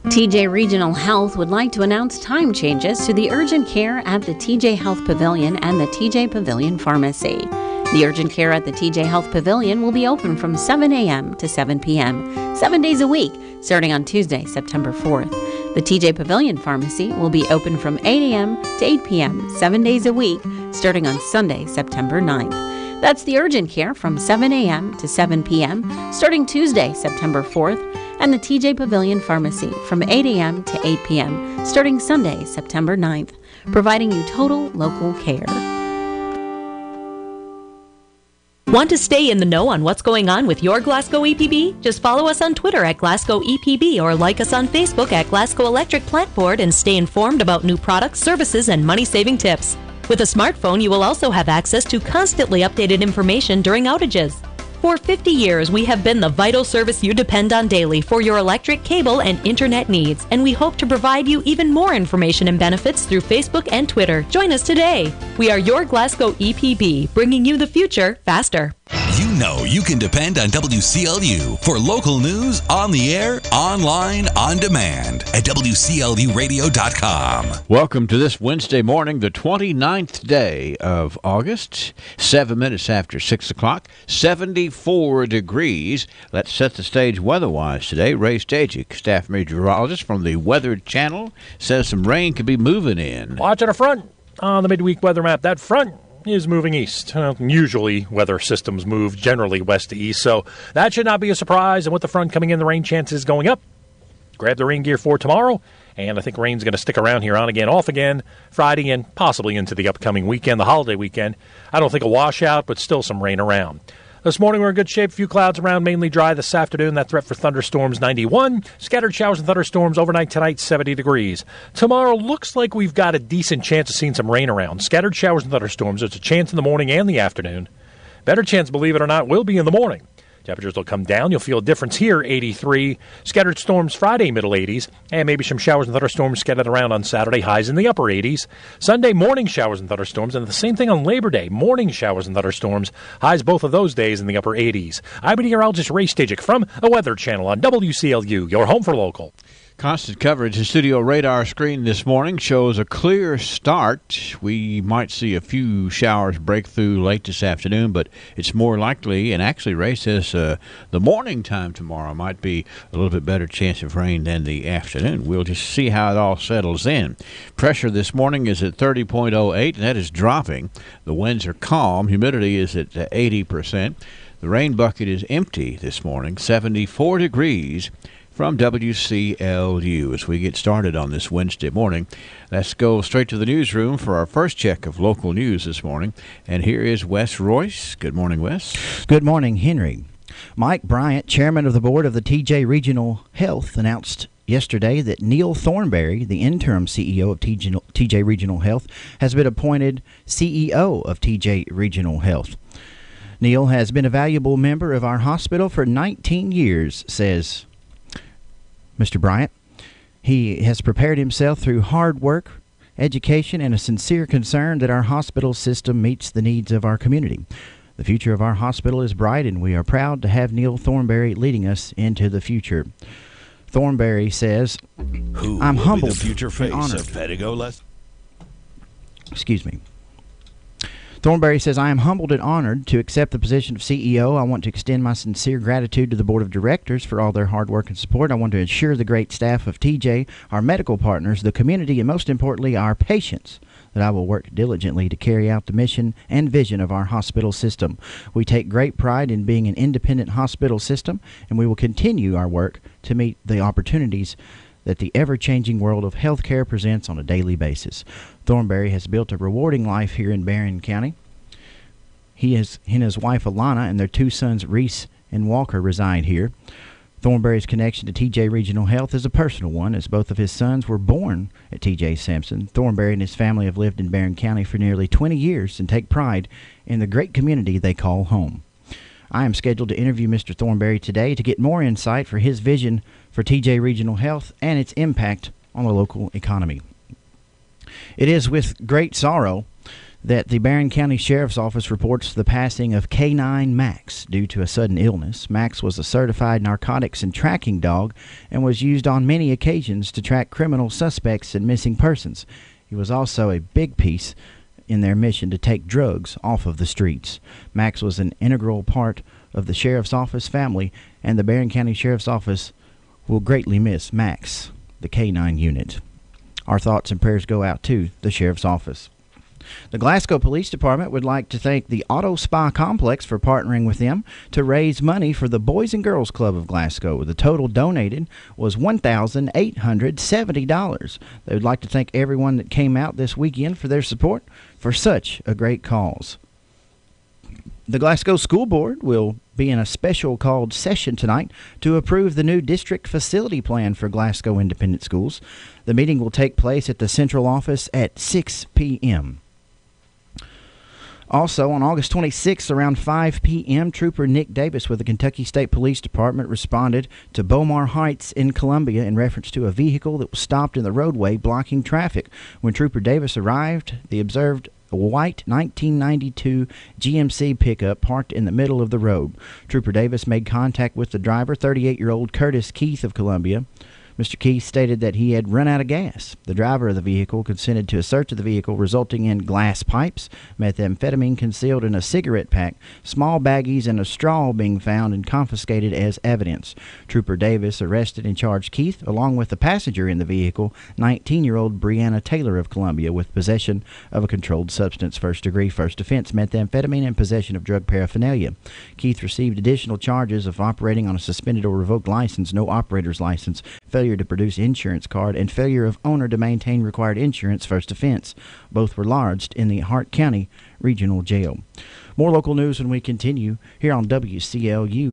TJ Regional Health would like to announce time changes to the urgent care at the TJ Health Pavilion and the TJ Pavilion Pharmacy. The urgent care at the TJ Health Pavilion will be open from 7 a.m. to 7 p.m., 7 days a week, starting on Tuesday, September 4th. The TJ Pavilion Pharmacy will be open from 8 a.m. to 8 p.m., 7 days a week, starting on Sunday, September 9th. That's the urgent care from 7 a.m. to 7 p.m., starting Tuesday, September 4th, and the TJ Pavilion Pharmacy from 8 a.m. to 8 p.m., starting Sunday, September 9th, providing you total local care. Want to stay in the know on what's going on with your Glasgow EPB? Just follow us on Twitter at Glasgow EPB or like us on Facebook at Glasgow Electric Plant Board and stay informed about new products, services, and money-saving tips. With a smartphone, you will also have access to constantly updated information during outages. For 50 years, we have been the vital service you depend on daily for your electric, cable, and internet needs, and we hope to provide you even more information and benefits through Facebook and Twitter. Join us today. We are your Glasgow EPB, bringing you the future faster. You know you can depend on WCLU for local news on the air, online, on demand at WCLUradio.com. Welcome to this Wednesday morning, the 29th day of August, 7 minutes after 6 o'clock, 74 degrees. Let's set the stage weather-wise today. Ray Stajic, staff meteorologist from the Weather Channel, says some rain could be moving in. Watching a front on the midweek weather map. That front is moving east. Usually weather systems move generally west to east, so that should not be a surprise. And with the front coming in, the rain chances going up. Grab the rain gear for tomorrow, and I think rain's going to stick around here on again, off again, Friday and possibly into the upcoming weekend, the holiday weekend. I don't think a washout, but still some rain around. This morning we're in good shape. A few clouds around, mainly dry this afternoon. That threat for thunderstorms, 91. Scattered showers and thunderstorms overnight tonight, 70 degrees. Tomorrow looks like we've got a decent chance of seeing some rain around. Scattered showers and thunderstorms. There's a chance in the morning and the afternoon. Better chance, believe it or not, will be in the morning. Temperatures will come down. You'll feel a difference here, 83. Scattered storms Friday, middle 80s. And maybe some showers and thunderstorms scattered around on Saturday, highs in the upper 80s. Sunday, morning showers and thunderstorms. And the same thing on Labor Day, morning showers and thunderstorms. Highs both of those days in the upper 80s. I'm meteorologist Ray Stajic from the Weather Channel on WCLU, your home for local. Constant coverage. The studio radar screen this morning shows a clear start. We might see a few showers break through late this afternoon, but it's more likely, and actually Ray says the morning time tomorrow might be a little bit better chance of rain than the afternoon. We'll just see how it all settles in. Pressure this morning is at 30.08, and that is dropping. The winds are calm. Humidity is at 80%. The rain bucket is empty this morning, 74 degrees. From WCLU. As we get started on this Wednesday morning, let's go straight to the newsroom for our first check of local news this morning. And here is Wes Royce. Good morning, Wes. Good morning, Henry. Mike Bryant, chairman of the board of the TJ Regional Health, announced yesterday that Neil Thornberry, the interim CEO of TJ Regional Health, has been appointed CEO of TJ Regional Health. Neil has been a valuable member of our hospital for 19 years, says Mr. Bryant. He has prepared himself through hard work, education, and a sincere concern that our hospital system meets the needs of our community. The future of our hospital is bright, and we are proud to have Neil Thornberry leading us into the future. Thornberry says, I'm humbled the future face and honored. Of Pedigo Excuse me. Thornberry says, I am humbled and honored to accept the position of CEO. I want to extend my sincere gratitude to the Board of Directors for all their hard work and support. I want to assure the great staff of TJ, our medical partners, the community, and most importantly, our patients, that I will work diligently to carry out the mission and vision of our hospital system. We take great pride in being an independent hospital system, and we will continue our work to meet the opportunities that the ever-changing world of healthcare presents on a daily basis. Thornberry has built a rewarding life here in Barron County. He and his wife Alana and their two sons Reese and Walker reside here. Thornberry's connection to TJ Regional Health is a personal one, as both of his sons were born at TJ Sampson. Thornberry and his family have lived in Barron County for nearly 20 years and take pride in the great community they call home. I am scheduled to interview Mr. Thornberry today to get more insight for his vision for TJ Regional Health and its impact on the local economy. It is with great sorrow that the Barron County Sheriff's Office reports the passing of K9 Max due to a sudden illness. Max was a certified narcotics and tracking dog and was used on many occasions to track criminal suspects and missing persons. He was also a big piece in their mission to take drugs off of the streets. Max was an integral part of the Sheriff's Office family, and the Barron County Sheriff's Office will greatly miss Max, the K9 unit. Our thoughts and prayers go out to the Sheriff's Office. The Glasgow Police Department would like to thank the Auto Spa Complex for partnering with them to raise money for the Boys and Girls Club of Glasgow. The total donated was $1,870. They would like to thank everyone that came out this weekend for their support for such a great cause. The Glasgow School Board will be in a special called session tonight to approve the new district facility plan for Glasgow Independent Schools. The meeting will take place at the central office at 6 p.m. Also, on August 26th, around 5 p.m., Trooper Nick Davis with the Kentucky State Police Department responded to Beaumar Heights in Columbia in reference to a vehicle that was stopped in the roadway blocking traffic. When Trooper Davis arrived, they observed a white 1992 GMC pickup parked in the middle of the road. Trooper Davis made contact with the driver, 38-year-old Curtis Keith of Columbia. Mr. Keith stated that he had run out of gas. The driver of the vehicle consented to a search of the vehicle, resulting in glass pipes, methamphetamine concealed in a cigarette pack, small baggies, and a straw being found and confiscated as evidence. Trooper Davis arrested and charged Keith, along with the passenger in the vehicle, 19-year-old Brianna Taylor of Columbia, with possession of a controlled substance, first-degree, first offense, methamphetamine, and possession of drug paraphernalia. Keith received additional charges of operating on a suspended or revoked license, no operator's license, failure to produce insurance card, and failure of owner to maintain required insurance, first offense. Both were lodged in the Hart County Regional Jail. More local news when we continue here on WCLU.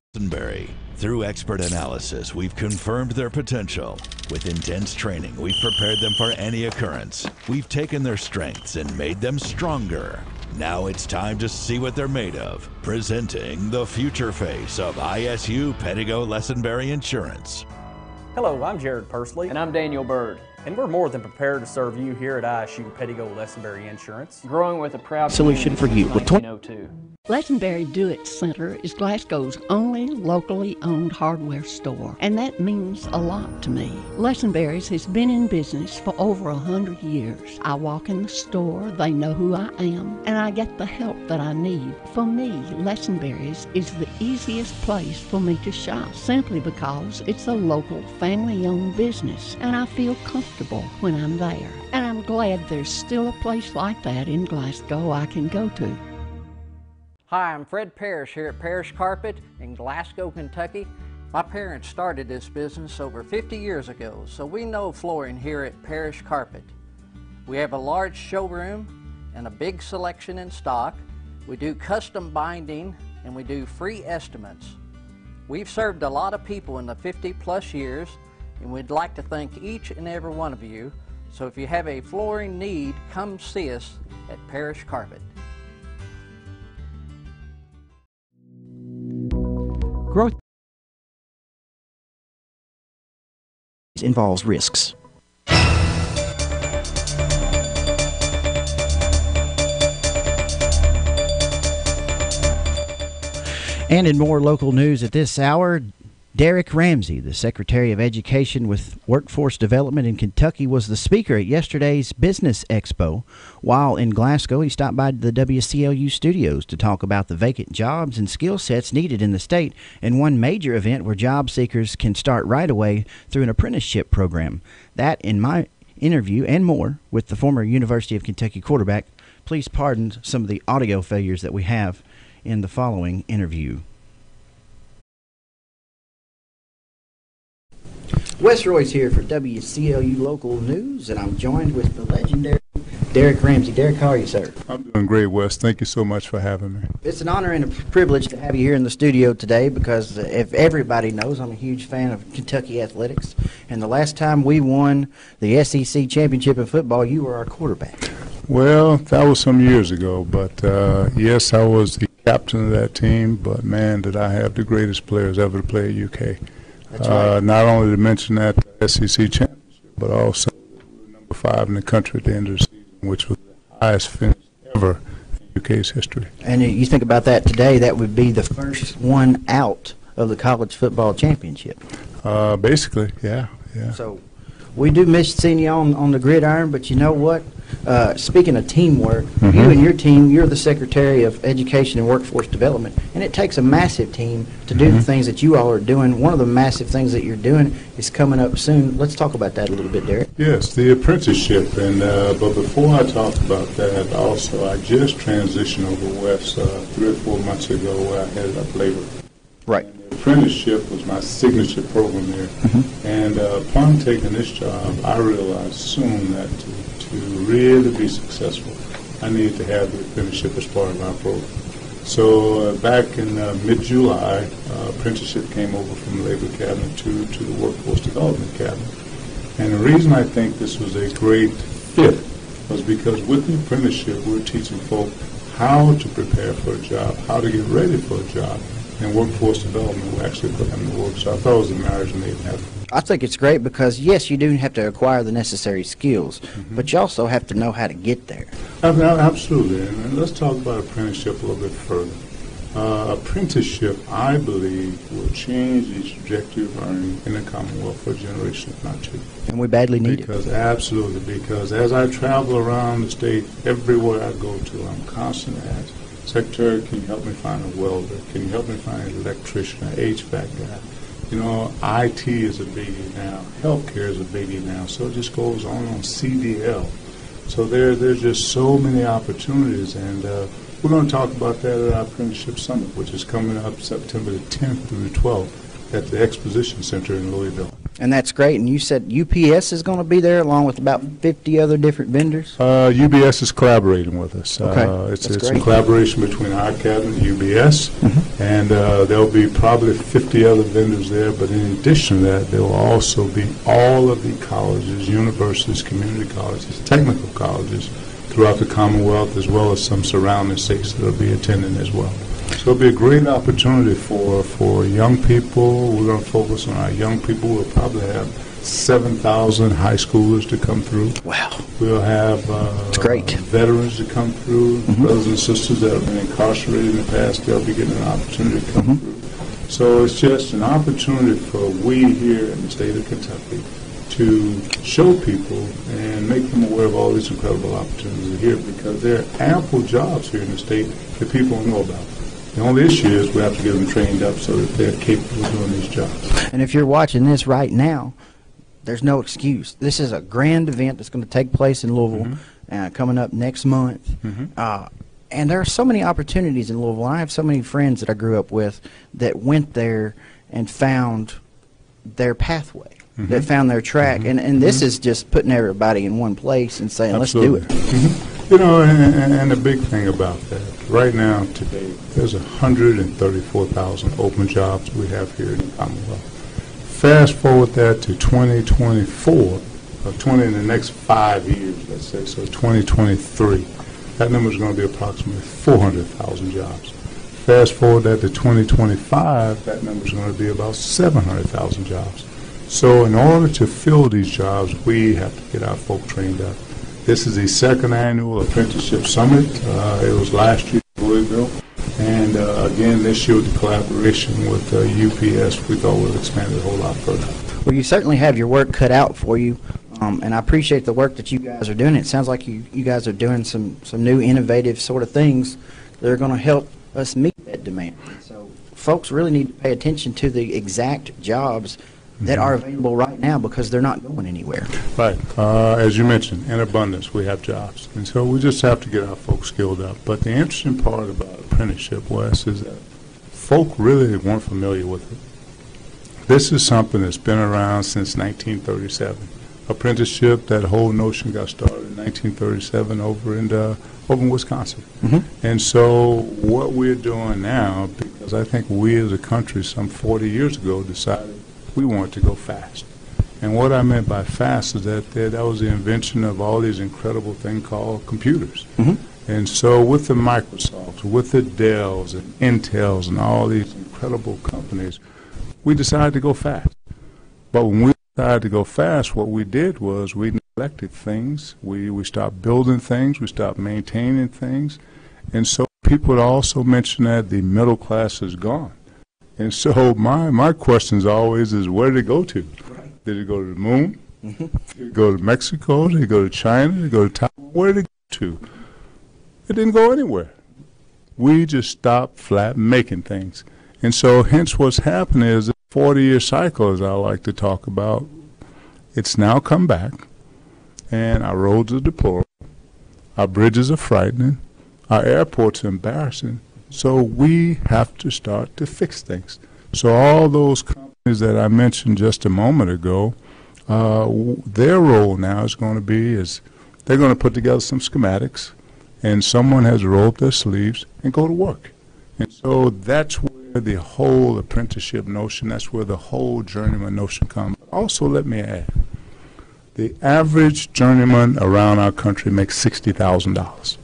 Through expert analysis, we've confirmed their potential. With intense training, we've prepared them for any occurrence. We've taken their strengths and made them stronger. Now it's time to see what they're made of. Presenting the future face of ISU Pettigo Lessenberry Insurance. Hello, I'm Jared Pursley. And I'm Daniel Bird. And we're more than prepared to serve you here at ISU Pettigo Lessenberry Insurance. Growing with a proud solution for you. 1902. Lessenberry Do-It Center is Glasgow's only locally owned hardware store, and that means a lot to me. Lessenberry's has been in business for over 100 years. I walk in the store, they know who I am, and I get the help that I need. For me, Lessenberry's is the easiest place for me to shop, simply because it's a local, family-owned business, and I feel comfortable when I'm there. And I'm glad there's still a place like that in Glasgow I can go to. Hi, I'm Fred Parrish here at Parrish Carpet in Glasgow, Kentucky. My parents started this business over 50 years ago, so we know flooring here at Parrish Carpet. We have a large showroom and a big selection in stock. We do custom binding and we do free estimates. We've served a lot of people in the 50+ years, and we'd like to thank each and every one of you. So if you have a flooring need, come see us at Parrish Carpet. Growth involves risks. And in more local news at this hour, Derrick Ramsey, the Secretary of Education with Workforce Development in Kentucky, was the speaker at yesterday's Business Expo. While in Glasgow, he stopped by the WCLU studios to talk about the vacant jobs and skill sets needed in the state, and one major event where job seekers can start right away through an apprenticeship program. That, in my interview and more with the former University of Kentucky quarterback. Please pardon some of the audio failures that we have in the following interview. Wes Roy's here for WCLU Local News, and I'm joined with the legendary Derrick Ramsey. Derrick, how are you, sir? I'm doing great, Wes. Thank you so much for having me. It's an honor and a privilege to have you here in the studio today because, if everybody knows, I'm a huge fan of Kentucky athletics. And the last time we won the SEC championship in football, you were our quarterback. Well, that was some years ago, but yes, I was the captain of that team, but man, did I have the greatest players ever to play at UK. That's right. Not only to mention that SEC championship, but also number 5 in the country at the end of the season, which was the highest finish ever ever in UK's history. And you think about that today, that would be the first one out of the college football championship. Basically, yeah. So we do miss seeing you on the gridiron, but you know what? Speaking of teamwork, you and your team, you're the Secretary of Education and Workforce Development, and it takes a massive team to do the things that you all are doing. One of the massive things that you're doing is coming up soon. Let's talk about that a little bit, Derrick. Yes, the apprenticeship, and but before I talk about that, also I just transitioned over west 3 or 4 months ago where I headed up labor. Right. And the apprenticeship was my signature program there, and upon taking this job, I realized soon that to really be successful, I needed to have the apprenticeship as part of our program. So back in mid-July, apprenticeship came over from the Labor Cabinet to the Workforce Development Cabinet. And the reason I think this was a great fit was because with the apprenticeship, we're teaching folk how to prepare for a job, how to get ready for a job, and workforce development will actually put them to work. So I thought it was a marriage made in heaven. I think it's great because, yes, you do have to acquire the necessary skills, but you also have to know how to get there. Absolutely. And let's talk about apprenticeship a little bit further. Apprenticeship, I believe, will change the trajectory of earning in the Commonwealth for a generation, if not two. And we badly need it. Absolutely. Because as I travel around the state, everywhere I go to, I'm constantly asked, Secretary, can you help me find a welder? Can you help me find an electrician, an HVAC guy? You know, IT is a biggie now. Healthcare is a biggie now. So it just goes on CDL. So there's just so many opportunities, and we're going to talk about that at our Apprenticeship Summit, which is coming up September the 10th through the 12th at the Exposition Center in Louisville. And that's great. And you said UPS is going to be there along with about 50 other different vendors? UBS is collaborating with us. Okay. It's a collaboration between our cabinet and UBS, and there'll be probably 50 other vendors there, but in addition to that, there will also be all of the colleges, universities, community colleges, technical colleges throughout the Commonwealth, as well as some surrounding states that will be attending as well. So it'll be a great opportunity for young people. We're going to focus on our young people. We'll probably have 7,000 high schoolers to come through. Wow. We'll have great. Veterans to come through, brothers and sisters that have been incarcerated in the past. They'll be getting an opportunity to come through. So it's just an opportunity for we here in the state of Kentucky to show people and make them aware of all these incredible opportunities here, because there are ample jobs here in the state that people don't know about. The only issue is we have to get them trained up so that they're capable of doing these jobs. And if you're watching this right now, there's no excuse. This is a grand event that's going to take place in Louisville coming up next month. And there are so many opportunities in Louisville. I have so many friends that I grew up with that went there and found their pathway, that found their track. And this is just putting everybody in one place and saying, Absolutely. Let's do it. You know, and the big thing about that, right now, today, there's 134,000 open jobs we have here in the Commonwealth. Fast forward that to 2024, or 20 in the next 5 years, let's say, so 2023, that number is going to be approximately 400,000 jobs. Fast forward that to 2025, that number is going to be about 700,000 jobs. So in order to fill these jobs, we have to get our folk trained up. This is the second annual Apprenticeship Summit. It was last year in Louisville. And again, this year with the collaboration with UPS, we thought we'd expand it a whole lot further. Well, you certainly have your work cut out for you. And I appreciate the work that you guys are doing. It sounds like you guys are doing some new innovative sort of things that are going to help us meet that demand. So folks really need to pay attention to the exact jobs that are available right now, because they're not going anywhere. Right. As you mentioned, in abundance, we have jobs. And so we just have to get our folks skilled up. But the interesting part about apprenticeship, Wes, is that folk really weren't familiar with it. This is something that's been around since 1937. Apprenticeship, that whole notion got started in 1937 over in Wisconsin. And so what we're doing now, because I think we as a country some 40 years ago decided we wanted to go fast. And what I meant by fast is that that was the invention of all these incredible things called computers. And so with the Microsofts, with the Dells and Intels and all these incredible companies, we decided to go fast. But when we decided to go fast, what we did was we neglected things. We stopped building things. We stopped maintaining things. And so people also mention that the middle class is gone. And so my question is always is where did it go to? Right. Did it go to the moon? Mm-hmm. Did it go to Mexico? Did it go to China? Did it go to Taiwan? Where did it go to? It didn't go anywhere. We just stopped flat making things. And so hence what's happened is a 40-year cycle, as I like to talk about, it's now come back, and our roads are deplorable, our bridges are frightening, our airports are embarrassing, so we have to start to fix things. So all those companies that I mentioned just a moment ago, their role now is going to be is they're going to put together some schematics, and someone has to roll up their sleeves and go to work. And so that's where the whole apprenticeship notion, that's where the whole journeyman notion comes. Also, let me add, the average journeyman around our country makes $60,000.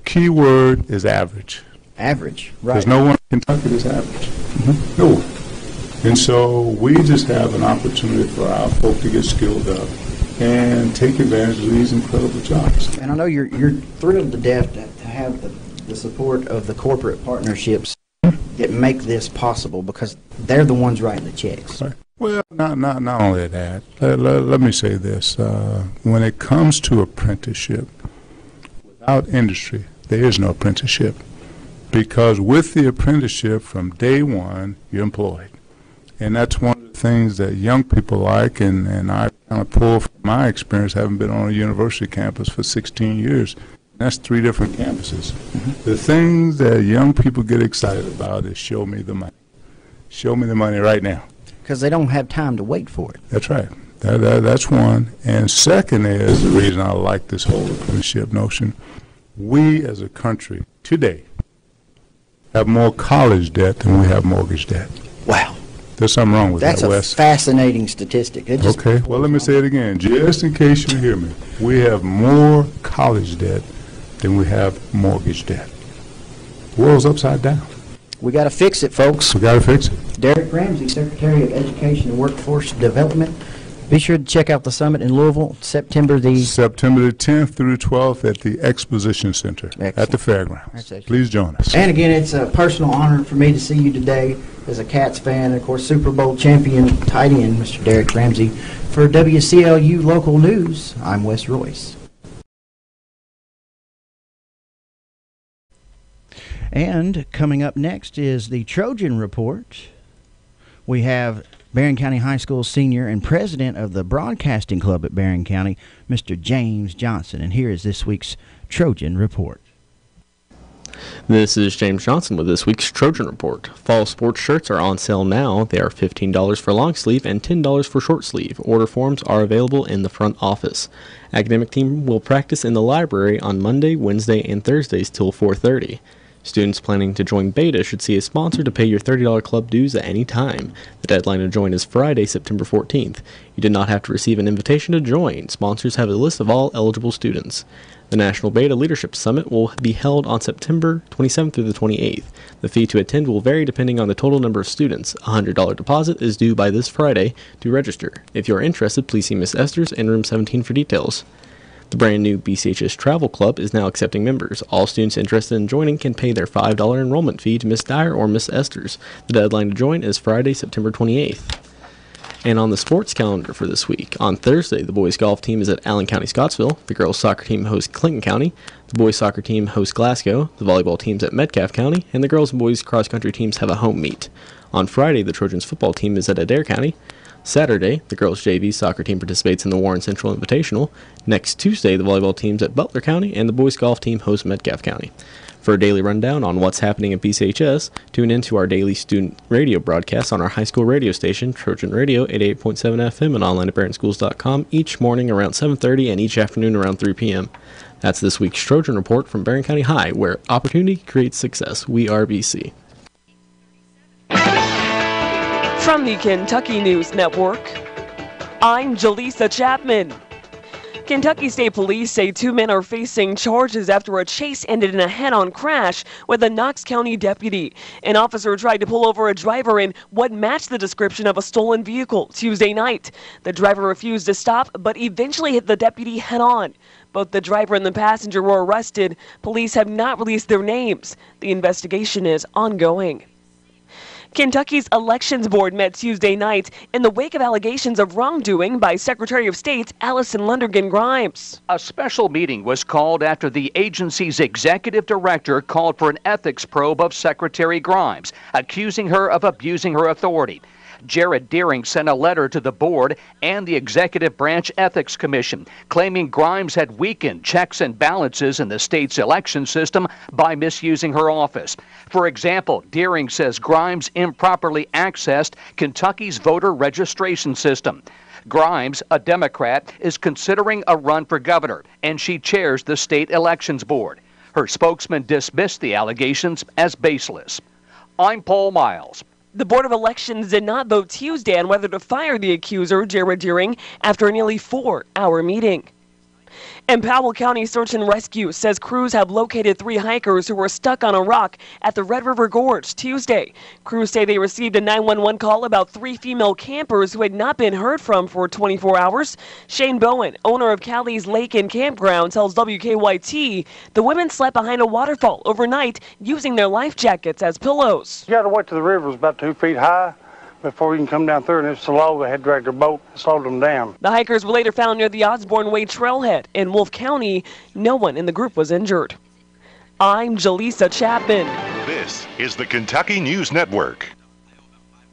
Keyword is average. Average, right. There's no one in Kentucky that's average. Mm-hmm. No one. And so we just have an opportunity for our folk to get skilled up and take advantage of these incredible jobs. And I know you're thrilled to death to have the support of the corporate partnerships that make this possible because they're the ones writing the checks. Right. Well, not only that. Let me say this. When it comes to apprenticeship, without industry, there is no apprenticeship. Because with the apprenticeship, from day one, you're employed. And that's one of the things that young people like, and I kind of pull from my experience, having been on a university campus for 16 years. That's 3 different campuses. Mm-hmm. The things that young people get excited about is show me the money. Show me the money right now. Because they don't have time to wait for it. That's right. That's one. And second is the reason I like this whole apprenticeship notion. We as a country today have more college debt than we have mortgage debt. Wow. There's something wrong with that, Wes. That's a fascinating statistic. Okay, well, let me say it again, just in case you hear me. We have more college debt than we have mortgage debt. The world's upside down. We got to fix it, folks. We got to fix it. Derrick Ramsey, Secretary of Education and Workforce Development. Be sure to check out the summit in Louisville, September the 10th through the 12th at the Exposition Center. Excellent. At the fairgrounds. Please join us. And again, it's a personal honor for me to see you today as a Cats fan, and of course Super Bowl champion tight end, Mr. Derrick Ramsey. For WCLU Local News, I'm Wes Royce. And coming up next is the Trojan Report. We have Barron County High School senior and president of the Broadcasting Club at Barron County, Mr. James Johnson. And here is this week's Trojan Report. This is James Johnson with this week's Trojan Report. Fall sports shirts are on sale now. They are $15 for long sleeve and $10 for short sleeve. Order forms are available in the front office. Academic team will practice in the library on Monday, Wednesday, and Thursdays till 4:30. Students planning to join Beta should see a sponsor to pay your $30 club dues at any time. The deadline to join is Friday, September 14th. You did not have to receive an invitation to join. Sponsors have a list of all eligible students. The National Beta Leadership Summit will be held on September 27th through the 28th. The fee to attend will vary depending on the total number of students. A $100 deposit is due by this Friday to register. If you are interested, please see Miss Esther's in room 17 for details. The brand new BCHS Travel Club is now accepting members. All students interested in joining can pay their $5 enrollment fee to Miss Dyer or Miss Esther's. The deadline to join is Friday, September 28th. And on the sports calendar for this week, on Thursday, the boys golf team is at Allen County, Scottsville. The girls soccer team hosts Clinton County. The boys soccer team hosts Glasgow. The volleyball team's at Metcalfe County. And the girls and boys cross country teams have a home meet. On Friday, the Trojans football team is at Adair County. Saturday, the girls' JV soccer team participates in the Warren Central Invitational. Next Tuesday, the volleyball team's at Butler County, and the boys' golf team hosts Metcalfe County. For a daily rundown on what's happening at BCHS, tune in to our daily student radio broadcasts on our high school radio station, Trojan Radio, 88.7 FM, and online at barronschools.com each morning around 7:30 and each afternoon around 3 p.m. That's this week's Trojan Report from Barron County High, where opportunity creates success. We are BC. From the Kentucky News Network, I'm Jaleesa Chapman. Kentucky State Police say 2 men are facing charges after a chase ended in a head-on crash with a Knox County deputy. An officer tried to pull over a driver in what matched the description of a stolen vehicle Tuesday night. The driver refused to stop, but eventually hit the deputy head-on. Both the driver and the passenger were arrested. Police have not released their names. The investigation is ongoing. Kentucky's Elections Board met Tuesday night in the wake of allegations of wrongdoing by Secretary of State Allison Lundergan Grimes. A special meeting was called after the agency's executive director called for an ethics probe of Secretary Grimes, accusing her of abusing her authority. Jared Deering sent a letter to the board and the Executive Branch Ethics Commission, claiming Grimes had weakened checks and balances in the state's election system by misusing her office. For example, Deering says Grimes improperly accessed Kentucky's voter registration system. Grimes, a Democrat, is considering a run for governor, and she chairs the state elections board. Her spokesman dismissed the allegations as baseless. I'm Paul Miles. The Board of Elections did not vote Tuesday on whether to fire the accuser, Jared Deering, after a nearly 4-hour meeting. And Powell County Search and Rescue says crews have located 3 hikers who were stuck on a rock at the Red River Gorge Tuesday. Crews say they received a 911 call about 3 female campers who had not been heard from for 24 hours. Shane Bowen, owner of Callie's Lake and Campground, tells WKYT the women slept behind a waterfall overnight using their life jackets as pillows. You got to wait till the river was about 2 feet high before you can come down through, and it's so low they had dragged their boat and slowed them down. The hikers were later found near the Osborne Way trailhead in Wolfe County. No one in the group was injured. I'm Jaleesa Chapman. This is the Kentucky News Network.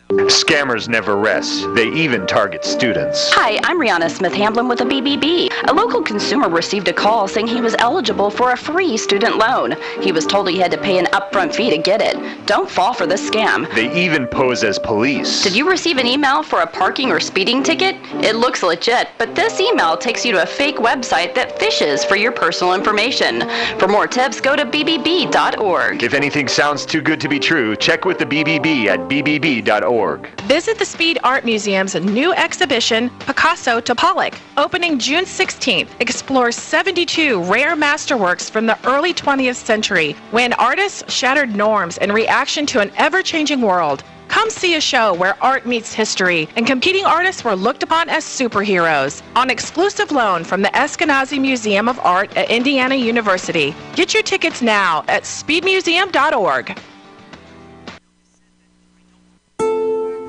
Scammers never rest. They even target students. Hi, I'm Rihanna Smith-Hamblin with the BBB. A local consumer received a call saying he was eligible for a free student loan. He was told he had to pay an upfront fee to get it. Don't fall for this scam. They even pose as police. Did you receive an email for a parking or speeding ticket? It looks legit, but this email takes you to a fake website that fishes for your personal information. For more tips, go to bbb.org. If anything sounds too good to be true, check with the BBB at bbb.org. Visit the Speed Art Museum's new exhibition, Picasso to Pollock, opening June 16th. Explores 72 rare masterworks from the early 20th century, when artists shattered norms in reaction to an ever-changing world. Come see a show where art meets history and competing artists were looked upon as superheroes on exclusive loan from the Eskenazi Museum of Art at Indiana University. Get your tickets now at speedmuseum.org.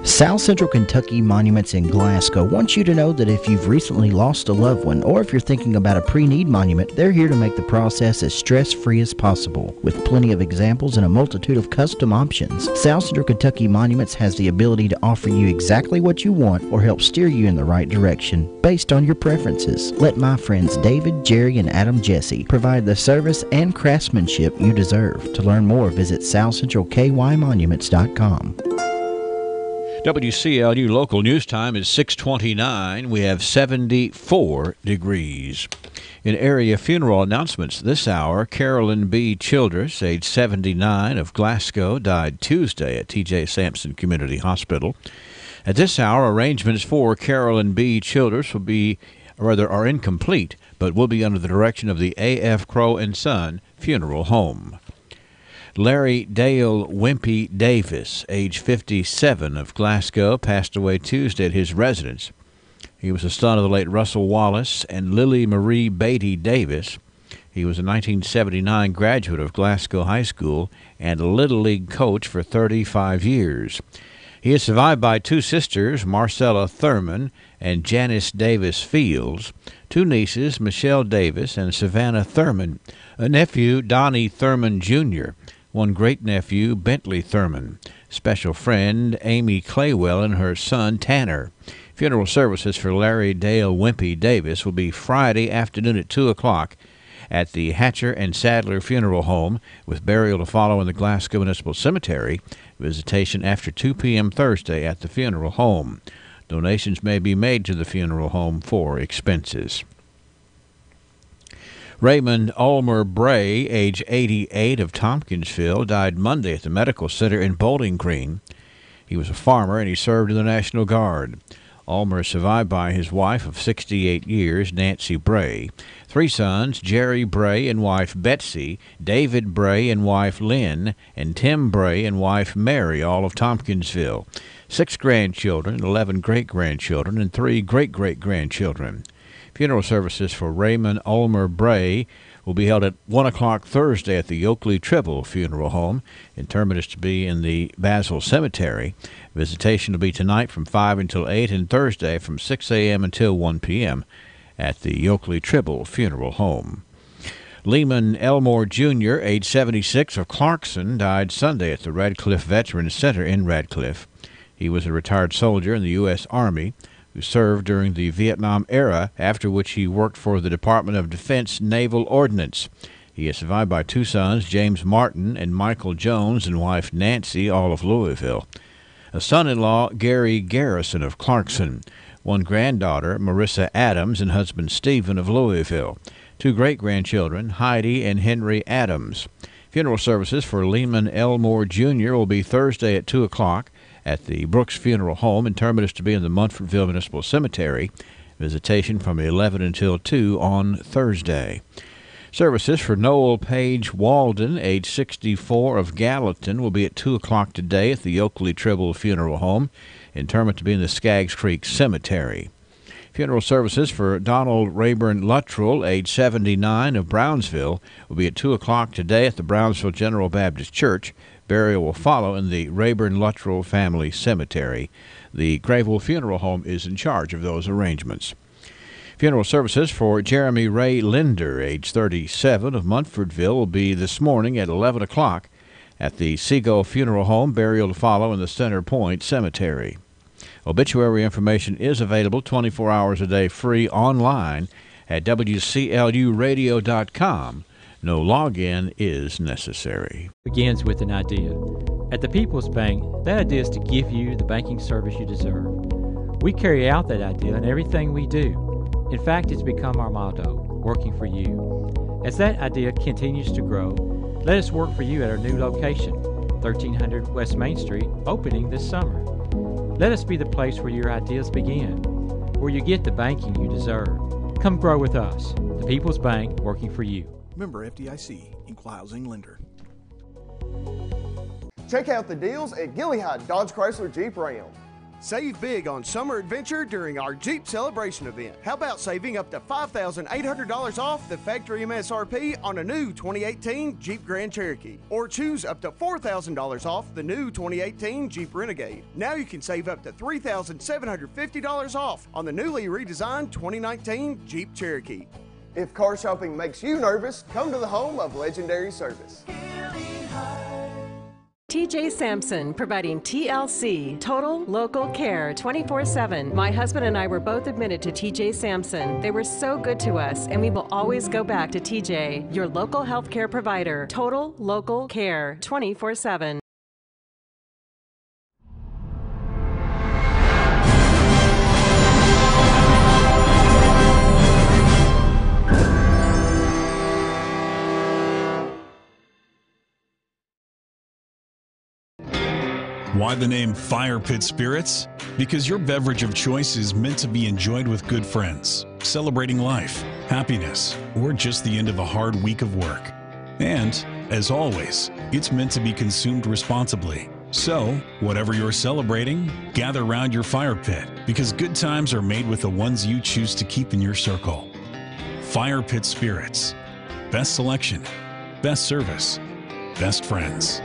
South Central Kentucky Monuments in Glasgow wants you to know that if you've recently lost a loved one or if you're thinking about a pre-need monument, they're here to make the process as stress-free as possible. With plenty of examples and a multitude of custom options, South Central Kentucky Monuments has the ability to offer you exactly what you want or help steer you in the right direction based on your preferences. Let my friends David, Jerry, and Adam Jesse provide the service and craftsmanship you deserve. To learn more, visit southcentralkymonuments.com. WCLU local news time is 6:29. We have 74 degrees. In area funeral announcements this hour, Carolyn B. Childress, age 79, of Glasgow, died Tuesday at T.J. Sampson Community Hospital. At this hour, arrangements for Carolyn B. Childress are incomplete, but will be under the direction of the A.F. Crow & Son Funeral Home. Larry Dale Wimpy Davis, age 57, of Glasgow, passed away Tuesday at his residence. He was the son of the late Russell Wallace and Lily Marie Beatty Davis. He was a 1979 graduate of Glasgow High School and a Little League coach for 35 years. He is survived by 2 sisters, Marcella Thurman and Janice Davis Fields, 2 nieces, Michelle Davis and Savannah Thurman, a nephew, Donnie Thurman Jr., 1 great-nephew, Bentley Thurman, special friend, Amy Claywell, and her son, Tanner. Funeral services for Larry Dale Wimpy Davis will be Friday afternoon at 2 o'clock at the Hatcher and Sadler Funeral Home, with burial to follow in the Glasgow Municipal Cemetery. Visitation after 2 p.m. Thursday at the funeral home. Donations may be made to the funeral home for expenses. Raymond Ulmer Bray, age 88, of Tompkinsville, died Monday at the medical center in Bowling Green. He was a farmer and he served in the National Guard. Ulmer is survived by his wife of 68 years, Nancy Bray. 3 sons, Jerry Bray and wife Betsy, David Bray and wife Lynn, and Tim Bray and wife Mary, all of Tompkinsville. 6 grandchildren, 11 great-grandchildren, and 3 great-great-grandchildren. Funeral services for Raymond Ulmer Bray will be held at 1 o'clock Thursday at the Oakley Tribble Funeral Home. Interment is to be in the Basil Cemetery. Visitation will be tonight from 5 until 8 and Thursday from 6 a.m. until 1 p.m. at the Oakley Tribble Funeral Home. Lehman Elmore Jr., age 76, of Clarkson, died Sunday at the Radcliffe Veterans Center in Radcliffe. He was a retired soldier in the U.S. Army who served during the Vietnam era, after which he worked for the Department of Defense Naval Ordnance. He is survived by 2 sons, James Martin and Michael Jones, and wife Nancy, all of Louisville. A son-in-law, Gary Garrison of Clarkson. 1 granddaughter, Marissa Adams, and husband Stephen of Louisville. 2 great-grandchildren, Heidi and Henry Adams. Funeral services for Lehman Elmore Jr. will be Thursday at 2 o'clock at the Brooks Funeral Home. Interment is to be in the Munfordville Municipal Cemetery. Visitation from 11 until 2 on Thursday. Services for Noel Page Walden, age 64, of Gallatin, will be at 2 o'clock today at the Oakley Tribble Funeral Home. Interment to be in the Skaggs Creek Cemetery. Funeral services for Donald Rayburn Luttrell, age 79, of Brownsville, will be at 2 o'clock today at the Brownsville General Baptist Church. Burial will follow in the Rayburn Luttrell Family Cemetery. The Grayville Funeral Home is in charge of those arrangements. Funeral services for Jeremy Ray Linder, age 37, of Munfordville, will be this morning at 11 o'clock at the Seagull Funeral Home. Burial to follow in the Center Point Cemetery. Obituary information is available 24 hours a day free online at WCLUradio.com. No login is necessary. Begins with an idea. At the People's Bank, that idea is to give you the banking service you deserve. We carry out that idea in everything we do. In fact, it's become our motto, working for you. As that idea continues to grow, let us work for you at our new location, 1300 West Main Street, opening this summer. Let us be the place where your ideas begin, where you get the banking you deserve. Come grow with us. The People's Bank, working for you. Member FDIC, Equal Housing Lender. Check out the deals at Gilliard Dodge Chrysler Jeep Ram. Save big on summer adventure during our Jeep Celebration event. How about saving up to $5,800 off the factory MSRP on a new 2018 Jeep Grand Cherokee? Or choose up to $4,000 off the new 2018 Jeep Renegade. Now you can save up to $3,750 off on the newly redesigned 2019 Jeep Cherokee. If car shopping makes you nervous, come to the home of legendary service. TJ Sampson, providing TLC, Total Local Care, 24/7. My husband and I were both admitted to TJ Sampson. They were so good to us, and we will always go back to TJ, your local health care provider. Total Local Care, 24/7. Why the name Fire Pit Spirits? Because your beverage of choice is meant to be enjoyed with good friends, celebrating life, happiness, or just the end of a hard week of work. And, as always, it's meant to be consumed responsibly. So, whatever you're celebrating, gather around your fire pit, because good times are made with the ones you choose to keep in your circle. Fire Pit Spirits. Best selection, best service, best friends.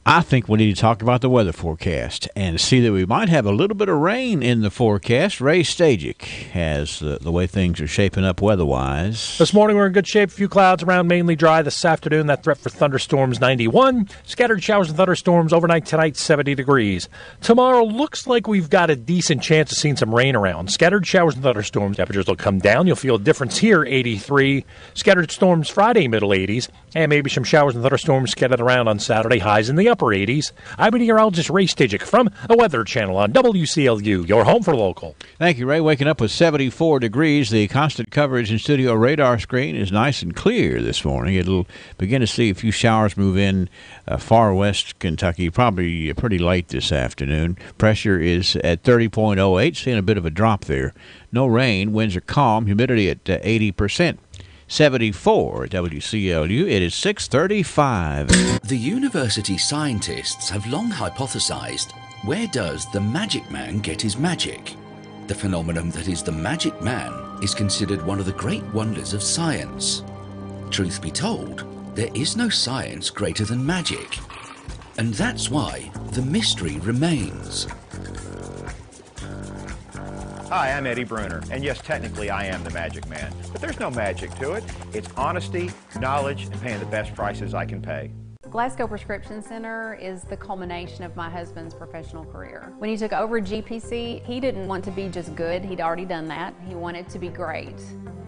I think we need to talk about the weather forecast and see that we might have a little bit of rain in the forecast. Ray Stajic has the way things are shaping up weather-wise. This morning we're in good shape. A few clouds around, mainly dry. This afternoon, that threat for thunderstorms, 91. Scattered showers and thunderstorms overnight tonight, 70 degrees. Tomorrow looks like we've got a decent chance of seeing some rain around. Scattered showers and thunderstorms. Temperatures will come down. You'll feel a difference here, 83. Scattered storms Friday, middle 80s. And maybe some showers and thunderstorms scattered around on Saturday, highs in the upper upper 80s. I'm meteorologist Ray Stajic from the Weather Channel on WCLU, your home for local. Thank you, Ray. Waking up with 74 degrees. The constant coverage in studio radar screen is nice and clear this morning. It'll begin to see a few showers move in far west Kentucky, probably pretty late this afternoon. Pressure is at 30.08, seeing a bit of a drop there. No rain, winds are calm, humidity at 80%. 74 at WCLU. It is 6:35. The university scientists have long hypothesized, where does the magic man get his magic? The phenomenon that is the magic man is considered one of the great wonders of science. Truth be told, there is no science greater than magic. And that's why the mystery remains. Hi, I'm Eddie Bruner, and yes, technically I am the magic man, but there's no magic to it. It's honesty, knowledge, and paying the best prices I can pay. Glasgow Prescription Center is the culmination of my husband's professional career. When he took over GPC, he didn't want to be just good, he'd already done that. He wanted to be great.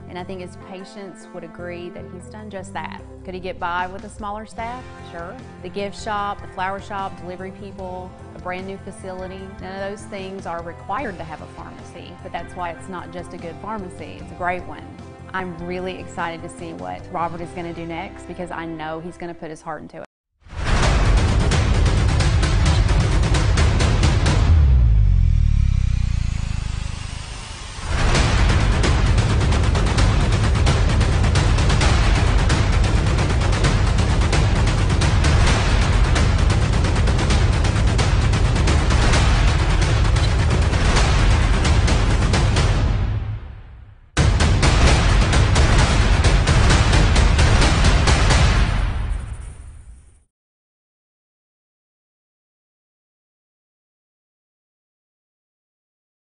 And I think his patients would agree that he's done just that. Could he get by with a smaller staff? Sure. The gift shop, the flower shop, delivery people, a brand new facility, none of those things are required to have a pharmacy, but that's why it's not just a good pharmacy, it's a great one. I'm really excited to see what Robert is going to do next because I know he's going to put his heart into it.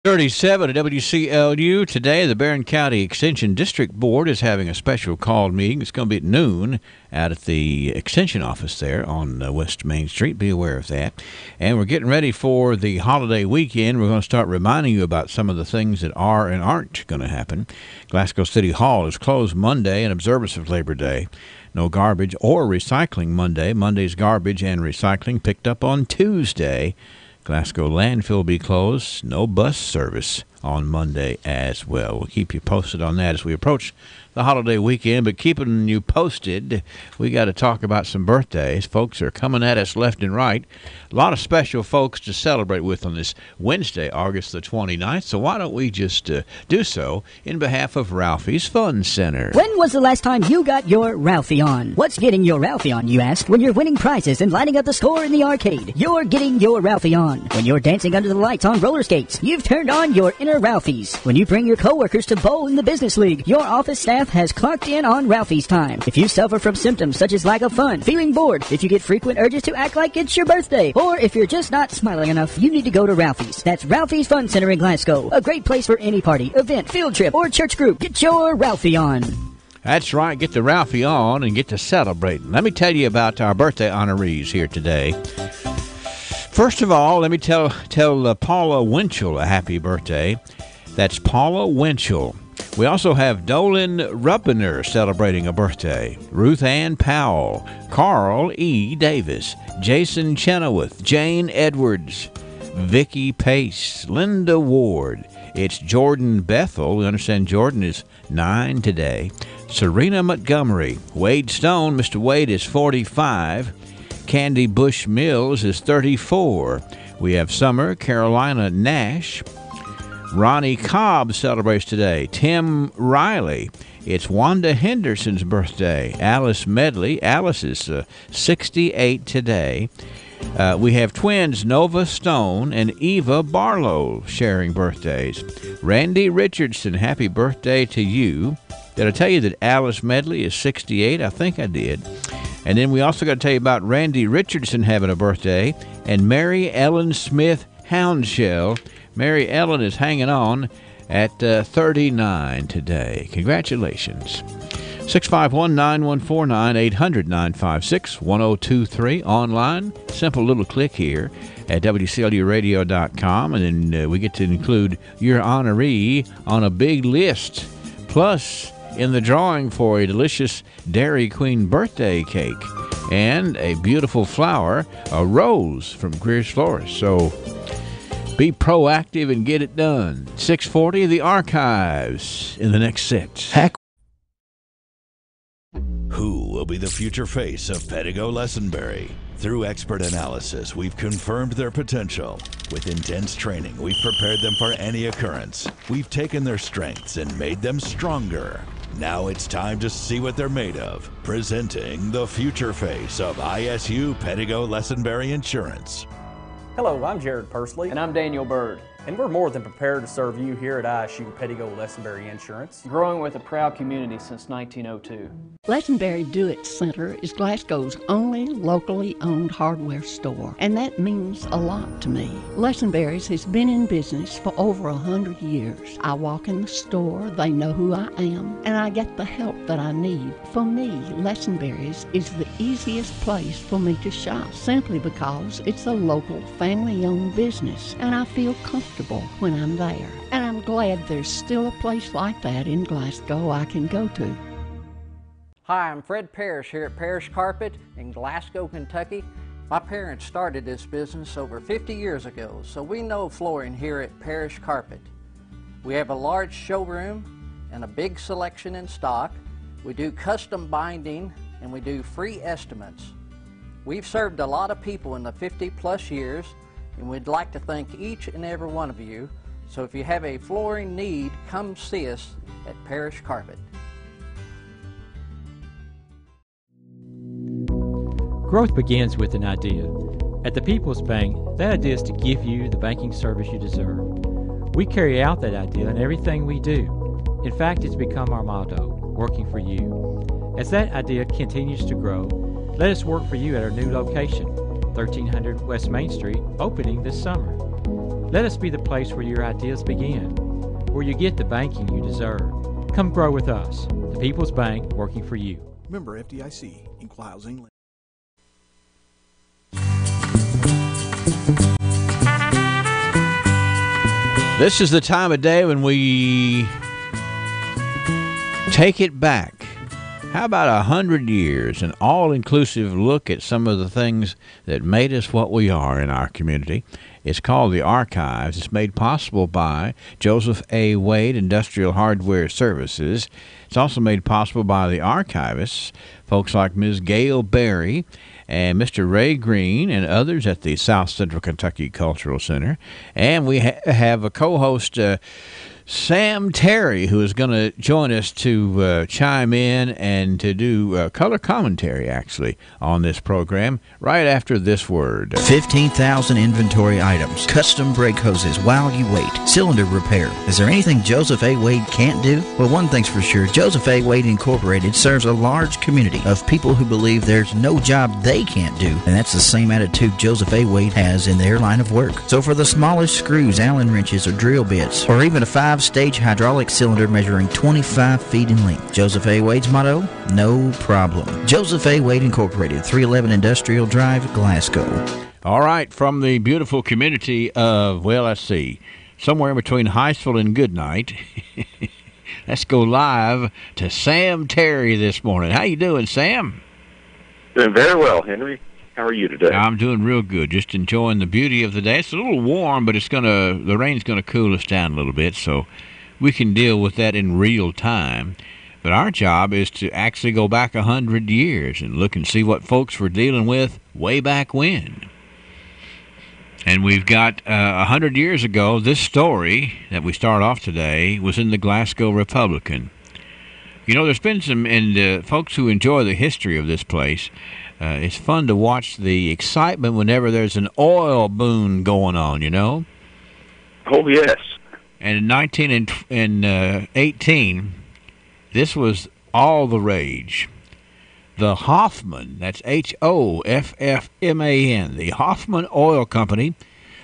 .37 at WCLU. Today, the Barron County Extension District Board is having a special called meeting. It's going to be at noon out at the Extension office there on West Main Street. Be aware of that. And we're getting ready for the holiday weekend. We're going to start reminding you about some of the things that are and aren't going to happen. Glasgow City Hall is closed Monday in observance of Labor Day. No garbage or recycling Monday. Monday's garbage and recycling picked up on Tuesday. Glasgow landfill will be closed. No bus service on Monday as well. We'll keep you posted on that as we approach the holiday weekend, but keeping you posted, we got to talk about some birthdays. Folks are coming at us left and right. A lot of special folks to celebrate with on this Wednesday, August the 29th, so why don't we just do so in behalf of Ralphie's Fun Center. When was the last time you got your Ralphie on? What's getting your Ralphie on, you ask? When you're winning prizes and lighting up the score in the arcade, you're getting your Ralphie on. When you're dancing under the lights on roller skates, you've turned on your inner Ralphies. When you bring your coworkers to bowl in the business league, your office staff has clocked in on Ralphie's time. If you suffer from symptoms such as lack of fun, feeling bored, if you get frequent urges to act like it's your birthday, or if you're just not smiling enough, you need to go to Ralphie's. That's Ralphie's Fun Center in Glasgow. A great place for any party, event, field trip, or church group. Get your Ralphie on. That's right. Get the Ralphie on and get to celebrating. Let me tell you about our birthday honorees here today. First of all, let me tell Paula Winchell a happy birthday. That's Paula Winchell. We also have Dolan Rubiner celebrating a birthday. Ruth Ann Powell, Carl E. Davis, Jason Chenoweth, Jane Edwards, Vicky Pace, Linda Ward. It's Jordan Bethel. We understand Jordan is 9 today. Serena Montgomery, Wade Stone. Mr. Wade is 45. Candy Bush Mills is 34. We have Summer Carolina Nash. Ronnie Cobb celebrates today. Tim Riley. It's Wanda Henderson's birthday. Alice Medley. Alice is 68 today. We have twins Nova Stone and Eva Barlow sharing birthdays. Randy Richardson, happy birthday to you. Did I tell you that Alice Medley is 68? I think I did. And then we also got to tell you about Randy Richardson having a birthday and Mary Ellen Smith Houndshell. Mary Ellen is hanging on at 39 today. Congratulations. 651-9149, 800-956-1023. Online, simple little click here at WCLUradio.com, and then we get to include your honoree on a big list. Plus, in the drawing for a delicious Dairy Queen birthday cake. and a beautiful flower, a rose from Greer's Florist. So be proactive and get it done. 640, the archives in the next set. Who will be the future face of Pedigo Lessenberry? Through expert analysis, we've confirmed their potential. With intense training, we've prepared them for any occurrence. We've taken their strengths and made them stronger. Now it's time to see what they're made of. Presenting the future face of ISU Pedigo Lessenberry Insurance. Hello, I'm Jared Pursley. And I'm Daniel Bird. And we're more than prepared to serve you here at ISU Pedigo Lessenberry Insurance. Growing with a proud community since 1902. Lessenberry Do-It Center is Glasgow's only locally owned hardware store, and that means a lot to me. Lessenberry's has been in business for over 100 years. I walk in the store, they know who I am, and I get the help that I need. For me, Lessenberry's is the easiest place for me to shop, simply because it's a local, family-owned business, and I feel comfortable when I'm there. And I'm glad there's still a place like that in Glasgow I can go to. Hi, I'm Fred Parrish here at Parrish Carpet in Glasgow, Kentucky. My parents started this business over 50 years ago, so we know flooring here at Parrish Carpet. We have a large showroom and a big selection in stock. We do custom binding and we do free estimates. We've served a lot of people in the 50-plus years, and we'd like to thank each and every one of you. So if you have a flooring need, come see us at Parrish Carpet. Growth begins with an idea. At the People's Bank, that idea is to give you the banking service you deserve. We carry out that idea in everything we do. In fact, it's become our motto, working for you. As that idea continues to grow, let us work for you at our new location, 1300 West Main Street, opening this summer. Let us be the place where your ideas begin, where you get the banking you deserve. Come grow with us. The People's Bank, working for you. Member FDIC, Equal Housing Lender. This is the time of day when we take it back. How about 100 years, an all-inclusive look at some of the things that made us what we are in our community. It's called The Archives. It's made possible by Joseph A. Wade Industrial Hardware Services. It's also made possible by the archivists, folks like Ms. Gail Berry and Mr. Ray Green and others at the South Central Kentucky Cultural Center. And we have a co-host, Sam Terry, who is going to join us to chime in and to do color commentary, actually, on this program right after this word. 15,000 inventory items, custom brake hoses while you wait, cylinder repair. Is there anything Joseph A. Wade can't do? Well, one thing's for sure, Joseph A. Wade Incorporated serves a large community of people who believe there's no job they can't do, and that's the same attitude Joseph A. Wade has in their line of work. So for the smallest screws, Allen wrenches, or drill bits, or even a 5-stage hydraulic cylinder measuring 25 feet in length, Joseph A. Wade's motto, no problem. Joseph A. Wade Incorporated, 311 Industrial Drive, Glasgow. All right, from the beautiful community of, well, let's see, somewhere between Heistville and Goodnight, let's go live to Sam Terry this morning. How you doing, Sam? Doing very well, Henry. How are you today? I'm doing real good. Just enjoying the beauty of the day. It's a little warm, but the rain's gonna cool us down a little bit, so we can deal with that in real time. But our job is to actually go back 100 years and look and see what folks were dealing with way back when. And we've got 100 years ago, this story that we start off today was in the Glasgow Republican. You know, there's been some, and folks who enjoy the history of this place, it's fun to watch the excitement whenever there's an oil boom going on, you know? Oh, yes. And in 1918, this was all the rage. The Hoffman, that's Hoffman, the Hoffman Oil Company,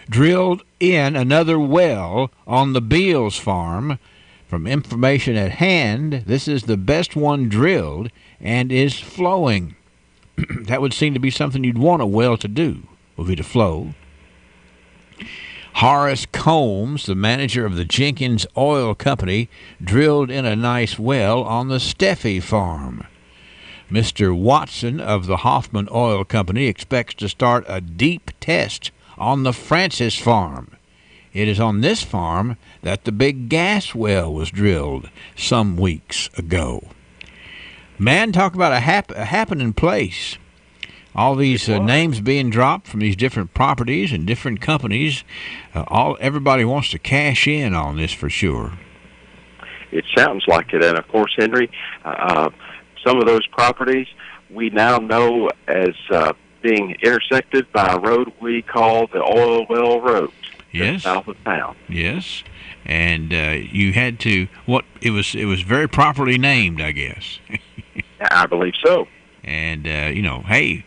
drilled in another well on the Beals farm. From information at hand, this is the best one drilled and is flowing. That would seem to be something you'd want a well to do, would be to flow. Horace Combs, the manager of the Jenkins Oil Company, drilled in a nice well on the Steffi farm. Mr. Watson of the Hoffman Oil Company expects to start a deep test on the Francis farm. It is on this farm that the big gas well was drilled some weeks ago. Man, talk about a happening place. All these names being dropped from these different properties and different companies. Everybody wants to cash in on this for sure. It sounds like it. And, of course, Henry, some of those properties we now know as being intersected by a road we call the Oil Well Road. Yes. South of town. Yes. And you had to, it was very properly named, I guess. I believe so. And, hey,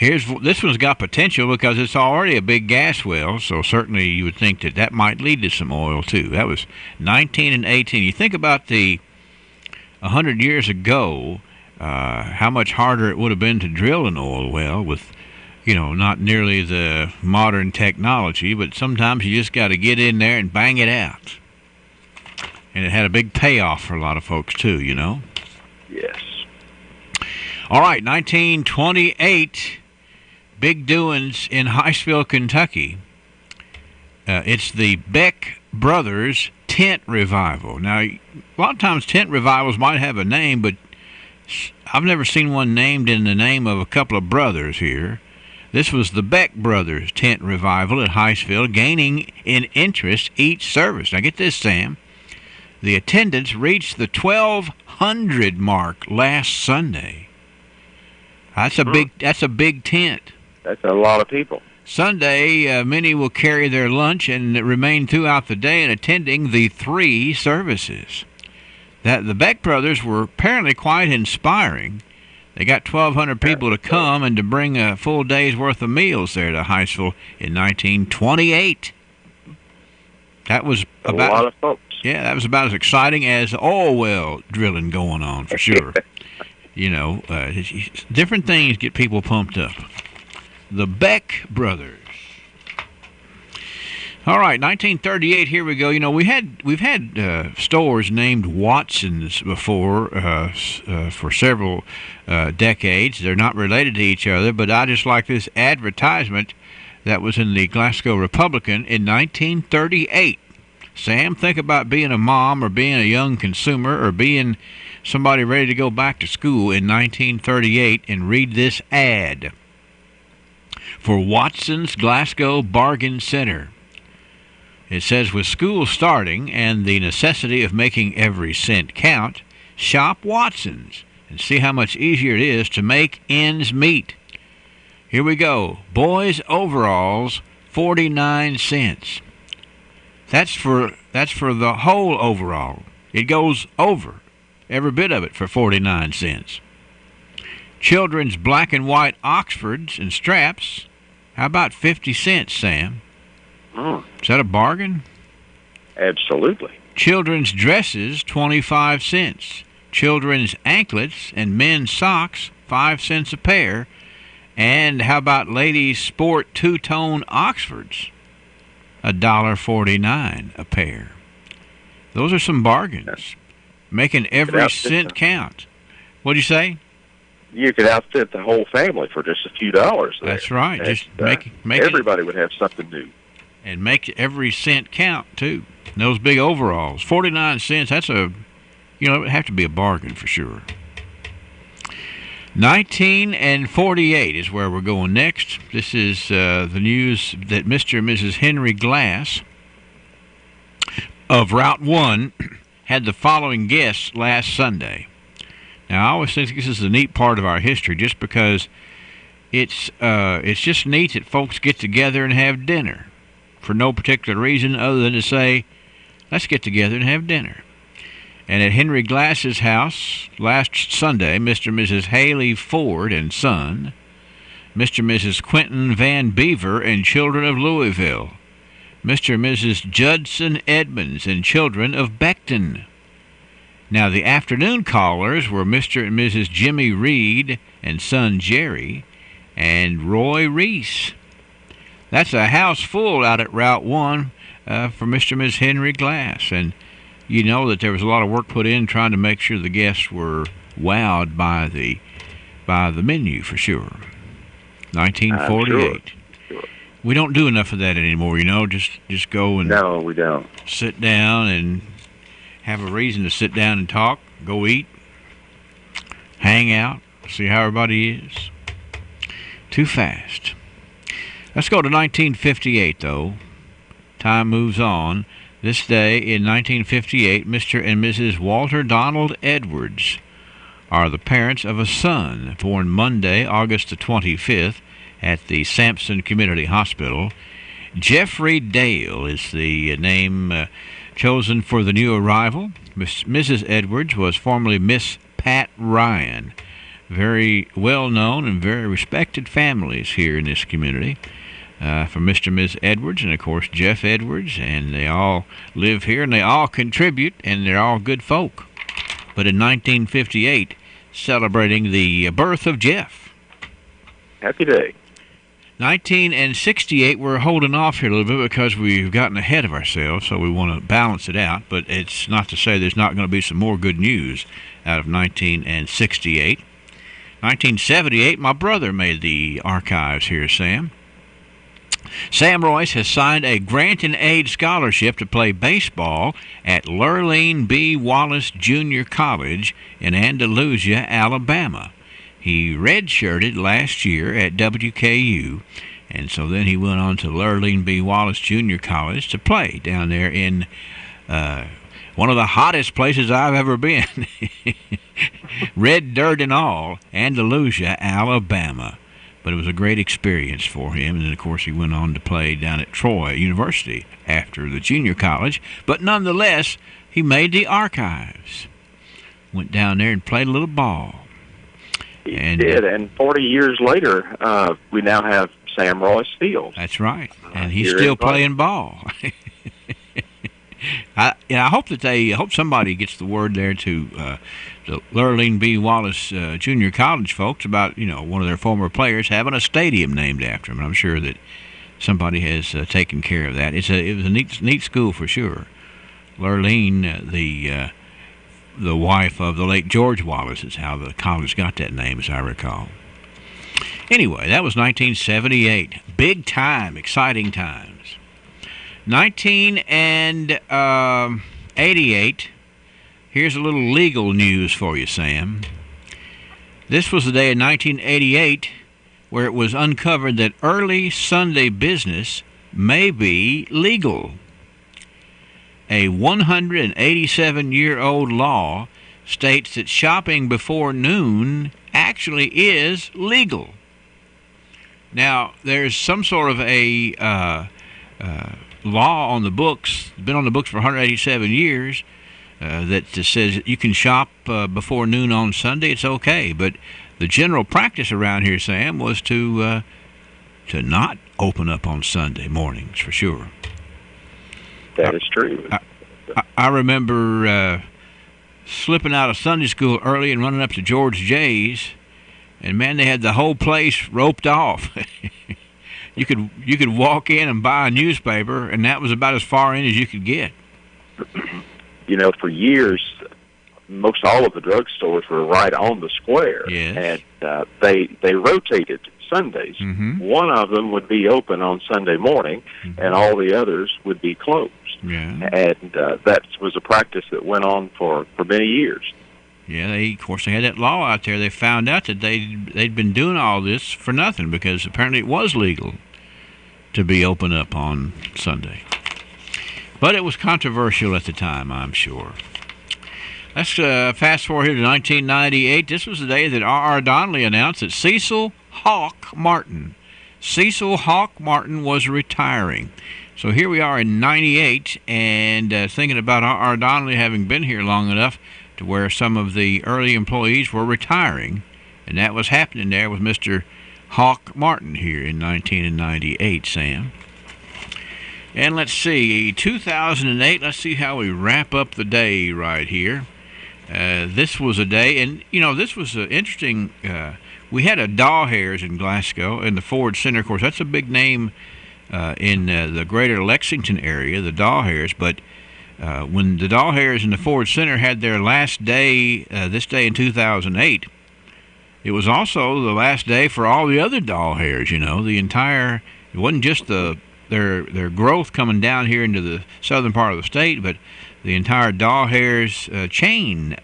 this one's got potential because it's already a big gas well, so certainly you would think that might lead to some oil, too. That was 19 and 18. You think about 100 years ago, how much harder it would have been to drill an oil well with, not nearly the modern technology, but sometimes you just got to get in there and bang it out. And it had a big payoff for a lot of folks, too, Yes. All right, 1928, big doings in Highsville, Kentucky. It's the Beck Brothers Tent Revival. Now, a lot of times tent revivals might have a name, but I've never seen one named in the name of a couple of brothers here. This was the Beck Brothers Tent Revival at Highsville, gaining in interest each service. Now, get this, Sam. The attendance reached the 1,200 mark last Sunday. That's a big tent. That's a lot of people. Sunday, many will carry their lunch and remain throughout the day in attending the 3 services. The Beck brothers were apparently quite inspiring. They got 1,200 people to come and to bring a full day's worth of meals there to Highsville in 1928. That was a lot of folks. Yeah, that was about as exciting as oil well drilling going on for sure. Different things get people pumped up. The Beck Brothers. All right, 1938. Here we go. We've had stores named Watsons before for several decades. They're not related to each other, but I just like this advertisement that was in the Glasgow Republican in 1938. Sam, think about being a mom or being a young consumer or being somebody ready to go back to school in 1938 and read this ad for Watson's Glasgow Bargain Center. It says, with school starting and the necessity of making every cent count, shop Watson's and see how much easier it is to make ends meet. Here we go. Boys overalls, 49 cents. That's for the whole overall. It goes over, every bit of it, for 49 cents. Children's black and white Oxfords and straps, how about 50 cents, Sam? Is that a bargain? Absolutely. Children's dresses, 25 cents. Children's anklets and men's socks, 5 cents a pair. And how about ladies' sport two-tone Oxfords? $1.49 a pair. Those are some bargains. Making every cent count. What'd you say? You could outfit the whole family for just a few dollars there. That's right. Just make everybody would have something new. And make every cent count, too. And those big overalls. 49 cents, that's it would have to be a bargain for sure. 1948 is where we're going next. This is the news that Mr. and Mrs. Henry Glass of Route 1 had the following guests last Sunday. Now, I always think this is a neat part of our history just because it's just neat that folks get together and have dinner for no particular reason other than to say, let's get together and have dinner. And at Henry Glass's house last Sunday, Mr. and Mrs. Haley Ford and son, Mr. and Mrs. Quentin Van Beaver and children of Louisville, Mr. and Mrs. Judson Edmonds and children of Beckton. Now, the afternoon callers were Mr. and Mrs. Jimmy Reed and son Jerry and Roy Reese. That's a house full out at Route 1 for Mr. and Mrs. Henry Glass. And you know that there was a lot of work put in trying to make sure the guests were wowed by the menu for sure. 1948. Sure. We don't do enough of that anymore, just go and no, we don't. Sit down and have a reason to sit down and talk, go eat, hang out, see how everybody is. Too fast. Let's go to 1958, though. Time moves on. This day in 1958, Mr. and Mrs. Walter Donald Edwards are the parents of a son born Monday, August the 25th, at the Sampson Community Hospital. Jeffrey Dale is the name chosen for the new arrival. Mrs. Edwards was formerly Miss Pat Ryan. Very well-known and very respected families here in this community. For Mr. and Ms. Edwards and, of course, Jeff Edwards, and they all live here, and they all contribute, and they're all good folk. But in 1958, celebrating the birth of Jeff. Happy day. 1968, we're holding off here a little bit because we've gotten ahead of ourselves, so we want to balance it out. But it's not to say there's not going to be some more good news out of 1968. 1978, my brother made the archives here, Sam. Sam Royce has signed a grant and aid scholarship to play baseball at Lurleen B. Wallace Junior College in Andalusia, Alabama. He redshirted last year at WKU, and so then he went on to Lurleen B. Wallace Junior College to play down there in one of the hottest places I've ever been. Red dirt and all, Andalusia, Alabama. But it was a great experience for him, and then, of course, he went on to play down at Troy University after the junior college. But nonetheless, he made the archives. Went down there and played a little ball. He did, and 40 years later, we now have Sam Royce Field. That's right, and he's still playing ball. I hope somebody gets the word there to the Lurleen B. Wallace Junior College folks about one of their former players having a stadium named after him. And I'm sure that somebody has taken care of that. It was a neat school for sure. Lurleen, the wife of the late George Wallace, is how the college got that name, as I recall. Anyway, that was 1978. Big time, exciting times. 1988. Here's a little legal news for you, Sam. This was the day in 1988 where it was uncovered that early Sunday business may be legal. A 187-year-old law states that shopping before noon actually is legal. Now, there's some sort of a law on the books, been on the books for 187 years, that says you can shop before noon on Sunday. It's okay, but the general practice around here, Sam, was to not open up on Sunday mornings for sure. That is true. I remember slipping out of Sunday school early and running up to George J's, and man, they had the whole place roped off. You could walk in and buy a newspaper, and that was about as far in as you could get. For years, most all of the drugstores were right on the square, yes. And they rotated Sundays. Mm-hmm. One of them would be open on Sunday morning, mm-hmm. and all the others would be closed. Yeah. And that was a practice that went on for many years. Yeah, of course, they had that law out there. They found out that they'd been doing all this for nothing because apparently it was legal to be open up on Sunday. But it was controversial at the time, I'm sure. Let's fast forward here to 1998. This was the day that R.R. Donnelly announced that Cecil Hawk Martin was retiring. So here we are in 98, and thinking about R.R. Donnelly having been here long enough to where some of the early employees were retiring, and that was happening there with Mr. Hawk Martin here in 1998, Sam. And let's see, 2008, let's see how we wrap up the day right here. This was a day, and, this was interesting. We had a Doll Hairs in Glasgow in the Ford Center. Of course, that's a big name in the greater Lexington area, the Doll Hairs, but when the Doll Hairs in the Ford Center had their last day, this day in 2008, it was also the last day for all the other Doll Hairs. You know, the entire, it wasn't just their growth coming down here into the southern part of the state, but the entire Doll Hairs chain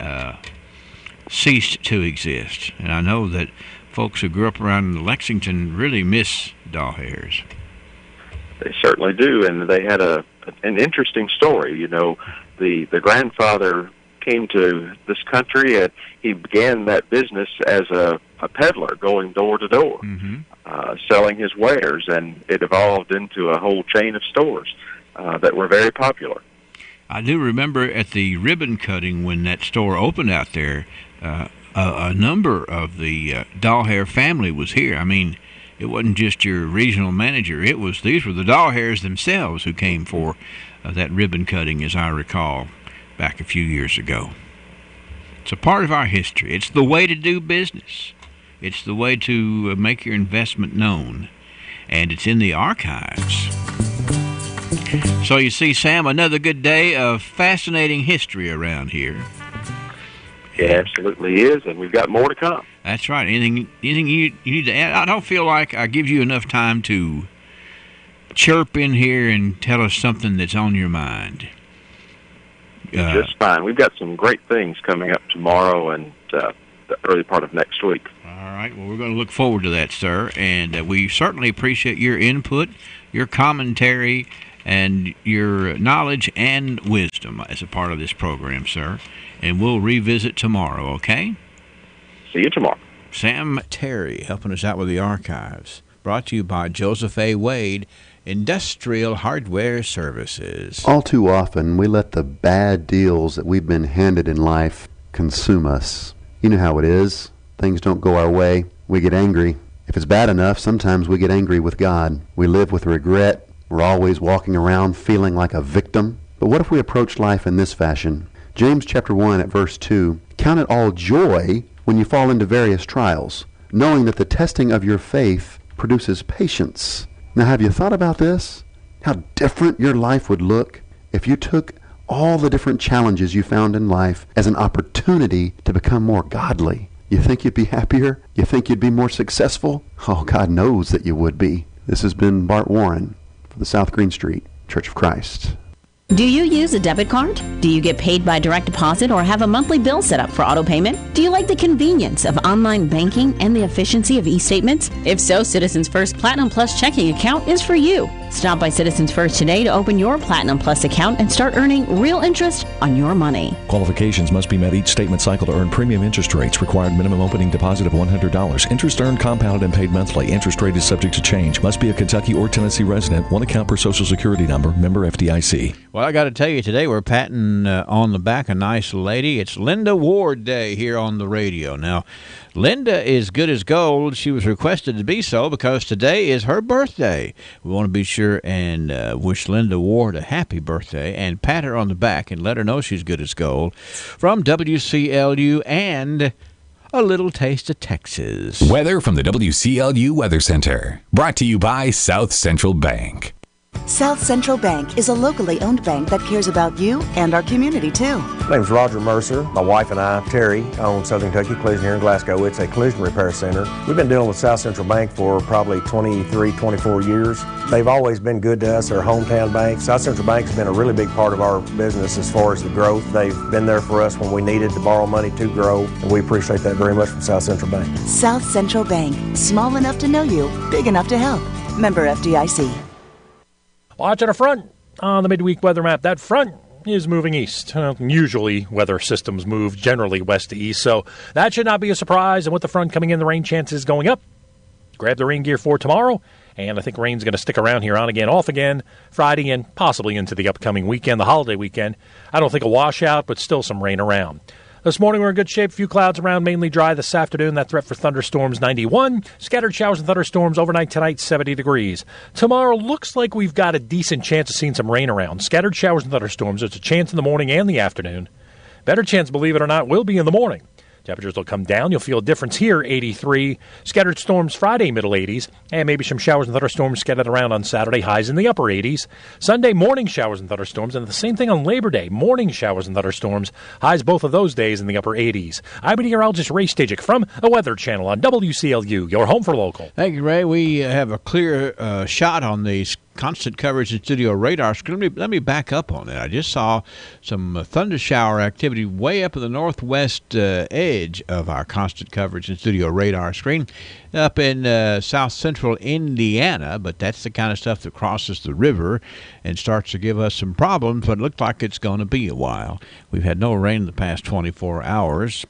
ceased to exist. And I know that folks who grew up around Lexington really miss Doll Hairs. They certainly do, and they had an interesting story. You know, the grandfather came to this country, and he began that business as a peddler, going door to door, selling his wares, and it evolved into a whole chain of stores that were very popular. I do remember at the ribbon cutting when that store opened out there, a number of the Doll Hair family was here. I mean, it wasn't just your regional manager. These were the Doll Hairs themselves who came for that ribbon cutting, as I recall, back a few years ago. It's a part of our history. It's the way to do business. It's the way to make your investment known. And it's in the archives. So you see, Sam, another good day of fascinating history around here. It absolutely is, and we've got more to come. That's right. Anything you need to add? I don't feel like I give you enough time to chirp in here and tell us something that's on your mind. Just fine. We've got some great things coming up tomorrow and the early part of next week. All right. Well, we're going to look forward to that, sir. And we certainly appreciate your input, your commentary, and your knowledge and wisdom as a part of this program, sir. And we'll revisit tomorrow, okay? See you tomorrow. Sam Terry helping us out with the archives. Brought to you by Joseph A. Wade, Industrial Hardware Services. All too often, we let the bad deals that we've been handed in life consume us. You know how it is. Things don't go our way. We get angry. If it's bad enough, sometimes we get angry with God. We live with regret. We're always walking around feeling like a victim. But what if we approach life in this fashion? James chapter 1 at verse 2, count it all joy when you fall into various trials, knowing that the testing of your faith produces patience. Now, have you thought about this? How different your life would look if you took all the different challenges you found in life as an opportunity to become more godly. You think you'd be happier? You think you'd be more successful? Oh, God knows that you would be. This has been Bart Warren for the South Green Street Church of Christ. Do you use a debit card? Do you get paid by direct deposit or have a monthly bill set up for auto payment? Do you like the convenience of online banking and the efficiency of e-statements? If so, Citizens First Platinum Plus checking account is for you. Stop by Citizens First today to open your Platinum Plus account and start earning real interest on your money. Qualifications must be met each statement cycle to earn premium interest rates. Required minimum opening deposit of $100. Interest earned, compounded, and paid monthly. Interest rate is subject to change. Must be a Kentucky or Tennessee resident. One account per Social Security number. Member FDIC. Well, I got to tell you, today we're patting on the back a nice lady. It's Linda Ward Day here on the radio. Now, Linda is good as gold. She was requested to be so because today is her birthday. We want to be sure and wish Linda Ward a happy birthday and pat her on the back and let her know she's good as gold. From WCLU and a little taste of Texas. Weather from the WCLU Weather Center. Brought to you by South Central Bank. South Central Bank is a locally owned bank that cares about you and our community, too. My name's Roger Mercer. My wife and I, Terry, own Southern Kentucky Collision here in Glasgow. It's a collision repair center. We've been dealing with South Central Bank for probably 23, 24 years. They've always been good to us, our hometown bank. South Central Bank has been a really big part of our business as far as the growth. They've been there for us when we needed to borrow money to grow, and we appreciate that very much from South Central Bank. South Central Bank, small enough to know you, big enough to help. Member FDIC. Watching a front on the midweek weather map. That front is moving east. Usually weather systems move generally west to east, so that should not be a surprise. And with the front coming in, the rain chances going up. Grab the rain gear for tomorrow, and I think rain's going to stick around here on again, off again, Friday and possibly into the upcoming weekend, the holiday weekend. I don't think a washout, but still some rain around. This morning we're in good shape. A few clouds around, mainly dry this afternoon. That threat for thunderstorms, 91. Scattered showers and thunderstorms overnight tonight, 70 degrees. Tomorrow looks like we've got a decent chance of seeing some rain around. Scattered showers and thunderstorms. There's a chance in the morning and the afternoon. Better chance, believe it or not, will be in the morning. Temperatures will come down. You'll feel a difference here, 83. Scattered storms Friday, middle 80s. And maybe some showers and thunderstorms scattered around on Saturday, highs in the upper 80s. Sunday, morning showers and thunderstorms. And the same thing on Labor Day, morning showers and thunderstorms. Highs both of those days in the upper 80s. I'm meteorologist Ray Stajic from the Weather Channel on WCLU, your home for local. Thank you, Ray. We have a clear shot on these constant coverage in studio radar screen. Let me back up on that. I just saw some thunder shower activity way up in the northwest edge of our constant coverage in studio radar screen up in south central Indiana, but that's the kind of stuff that crosses the river and starts to give us some problems, but it looked like it's going to be a while. We've had no rain in the past 24 hours.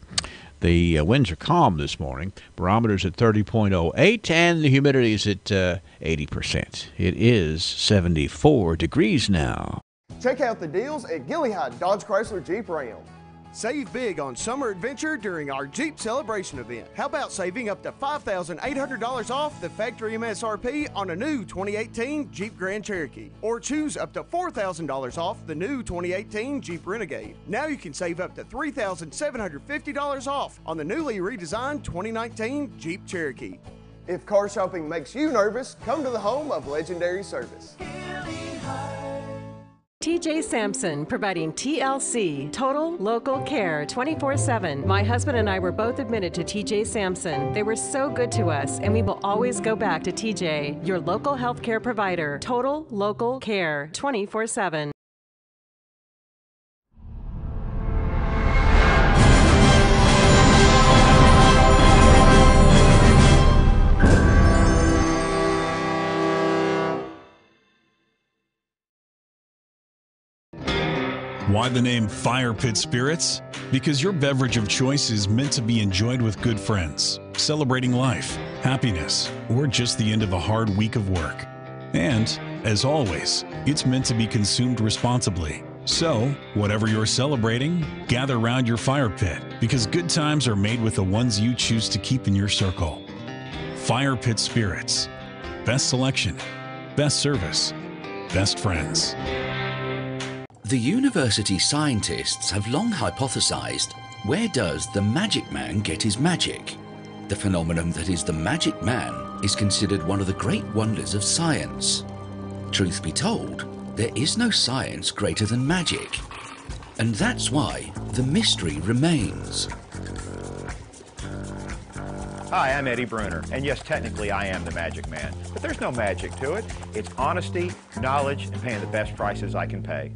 The winds are calm this morning. Barometer's at 30.08, and the humidity is at 80%. It is 74 degrees now. Check out the deals at Gillihy Dodge Chrysler Jeep Ram. Save big on summer adventure during our Jeep Celebration event. How about saving up to $5,800 off the factory MSRP on a new 2018 Jeep Grand Cherokee? Or choose up to $4,000 off the new 2018 Jeep Renegade. Now you can save up to $3,750 off on the newly redesigned 2019 Jeep Cherokee. If car shopping makes you nervous, come to the home of legendary service. TJ Sampson, providing TLC, Total Local Care, 24/7. My husband and I were both admitted to TJ Sampson. They were so good to us, and we will always go back to TJ, your local health care provider. Total Local Care, 24/7. Why the name Fire Pit Spirits? Because your beverage of choice is meant to be enjoyed with good friends, celebrating life, happiness, or just the end of a hard week of work. And, as always, it's meant to be consumed responsibly. So, whatever you're celebrating, gather around your fire pit, because good times are made with the ones you choose to keep in your circle. Fire Pit Spirits. Best selection, best service, best friends. The university scientists have long hypothesized, where does the magic man get his magic? The phenomenon that is the magic man is considered one of the great wonders of science. Truth be told, there is no science greater than magic. And that's why the mystery remains. Hi, I'm Eddie Bruner, and yes, technically I am the magic man, but there's no magic to it. It's honesty, knowledge, and paying the best prices I can pay.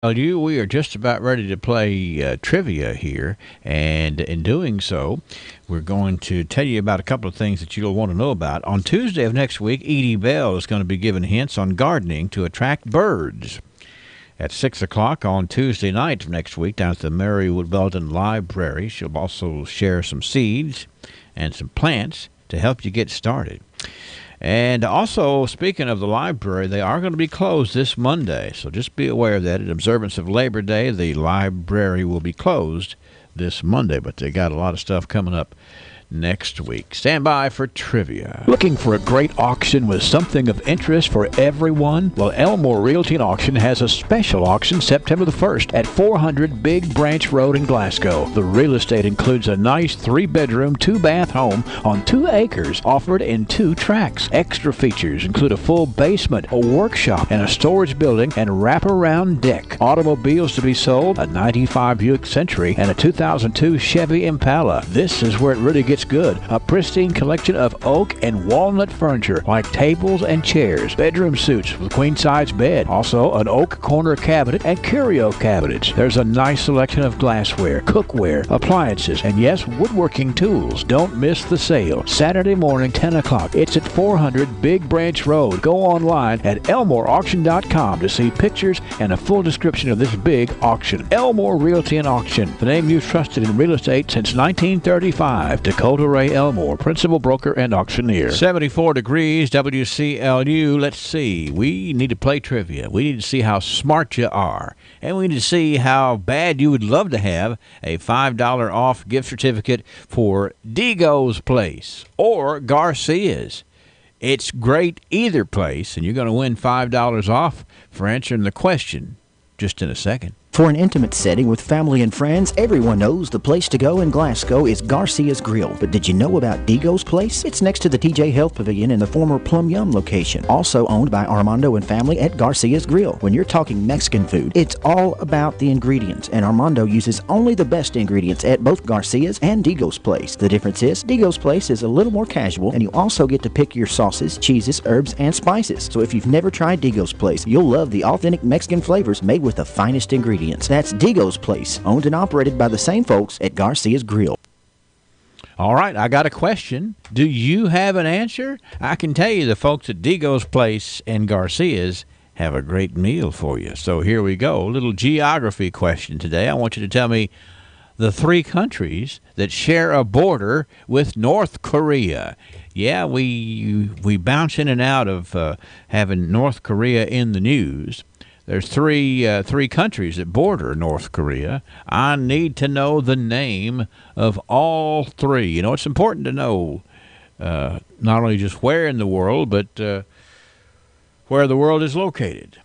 We are just about ready to play trivia here, and in doing so, we're going to tell you about a couple of things that you'll want to know about. On Tuesday of next week, Edie Bell is going to be giving hints on gardening to attract birds. At 6 o'clock on Tuesday night of next week down at the Mary Woodbelton Library, she'll also share some seeds and some plants to help you get started. And also, speaking of the library, they are going to be closed this Monday, so just be aware of that. In observance of Labor Day, the library will be closed this Monday, but they got a lot of stuff coming up next week. Stand by for trivia. Looking for a great auction with something of interest for everyone? Well, Elmore Realty and Auction has a special auction September the 1st at 400 Big Branch Road in Glasgow. The real estate includes a nice 3-bedroom, 2-bath home on 2 acres offered in 2 tracts. Extra features include a full basement, a workshop, and a storage building and wraparound deck. Automobiles to be sold, a 95 Buick Century and a 2002 Chevy Impala. This is where it really gets good. A pristine collection of oak and walnut furniture like tables and chairs, bedroom suites with queen-size bed, also an oak corner cabinet and curio cabinets. There's a nice selection of glassware, cookware, appliances, and yes, woodworking tools. Don't miss the sale. Saturday morning, 10 o'clock. It's at 400 Big Branch Road. Go online at elmoreauction.com to see pictures and a full description of this big auction. Elmore Realty and Auction, the name you've trusted in real estate since 1935. Dakota Ray Elmore, principal broker and auctioneer. 74 degrees, WCLU. Let's see. We need to play trivia. We need to see how smart you are. And we need to see how bad you would love to have a $5 off gift certificate for Digo's Place or Garcia's. It's great either place, and you're going to win $5 off for answering the question just in a second. For an intimate setting with family and friends, everyone knows the place to go in Glasgow is Garcia's Grill. But did you know about Digo's Place? It's next to the TJ Health Pavilion in the former Plum Yum location, also owned by Armando and family at Garcia's Grill. When you're talking Mexican food, it's all about the ingredients, and Armando uses only the best ingredients at both Garcia's and Digo's Place. The difference is, Digo's Place is a little more casual, and you also get to pick your sauces, cheeses, herbs, and spices. So if you've never tried Digo's Place, you'll love the authentic Mexican flavors made with the finest ingredients. That's Digo's Place, owned and operated by the same folks at Garcia's Grill. All right, I got a question. Do you have an answer? I can tell you the folks at Digo's Place and Garcia's have a great meal for you. So here we go. A little geography question today. I want you to tell me the 3 countries that share a border with North Korea. Yeah, we bounce in and out of having North Korea in the news. There's three countries that border North Korea. I need to know the name of all 3. You know, it's important to know not only just where in the world, but where the world is located.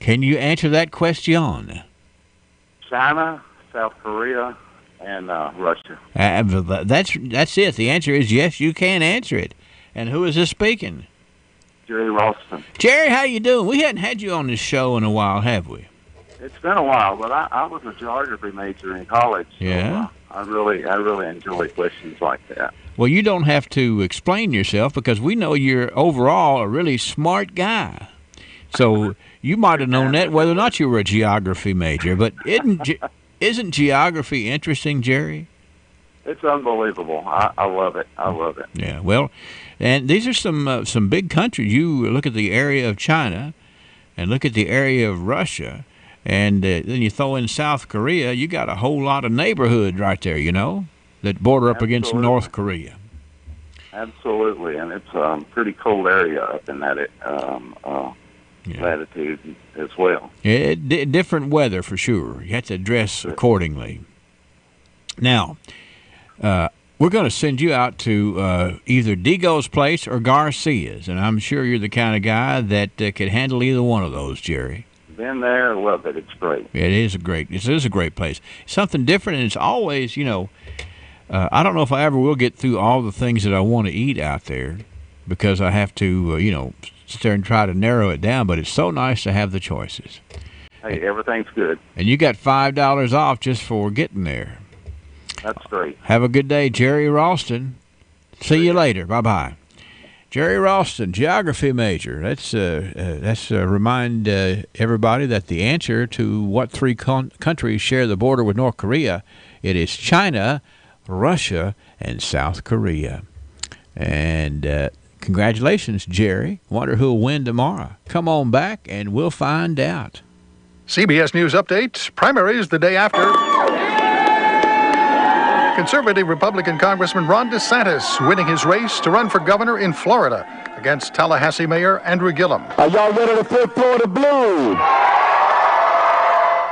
Can you answer that question? China, South Korea, and Russia. That's it. The answer is yes, you can answer it. And who is this speaking? Jerry Ralston. Jerry, how you doing? We hadn't had you on this show in a while, have we? It's been a while, but I was a geography major in college. Yeah. So, I really enjoy questions like that. Well, you don't have to explain yourself because we know you're overall a really smart guy. So you might have known that whether or not you were a geography major. But isn't geography interesting, Jerry? It's unbelievable. I love it. I love it. Yeah, well, and these are some big countries. You look at the area of China and look at the area of Russia, and then you throw in South Korea, you got a whole lot of neighborhood right there, you know, that border up against North Korea. Absolutely, and it's a pretty cold area up in that latitude as well. Yeah, different weather for sure. You have to dress accordingly. Now, we're going to send you out to either Digo's Place or Garcia's, and I'm sure you're the kind of guy that could handle either one of those, Jerry. Been there, love it. It's great. It is a great place. It's something different, and it's always, you know, I don't know if I ever will get through all the things that I want to eat out there because I have to, you know, sit there and try to narrow it down, but it's so nice to have the choices. Hey, everything's good. And you got $5 off just for getting there. That's great. Have a good day, Jerry Ralston. See you later. Bye-bye. Jerry Ralston, geography major. Let's remind everybody that the answer to what 3 countries share the border with North Korea, it is China, Russia, and South Korea. And congratulations, Jerry. Wonder who'll win tomorrow. Come on back, and we'll find out. CBS News Update. Primaries the day after. Conservative Republican Congressman Ron DeSantis winning his race to run for governor in Florida against Tallahassee Mayor Andrew Gillum. Are y'all ready to put Florida blue?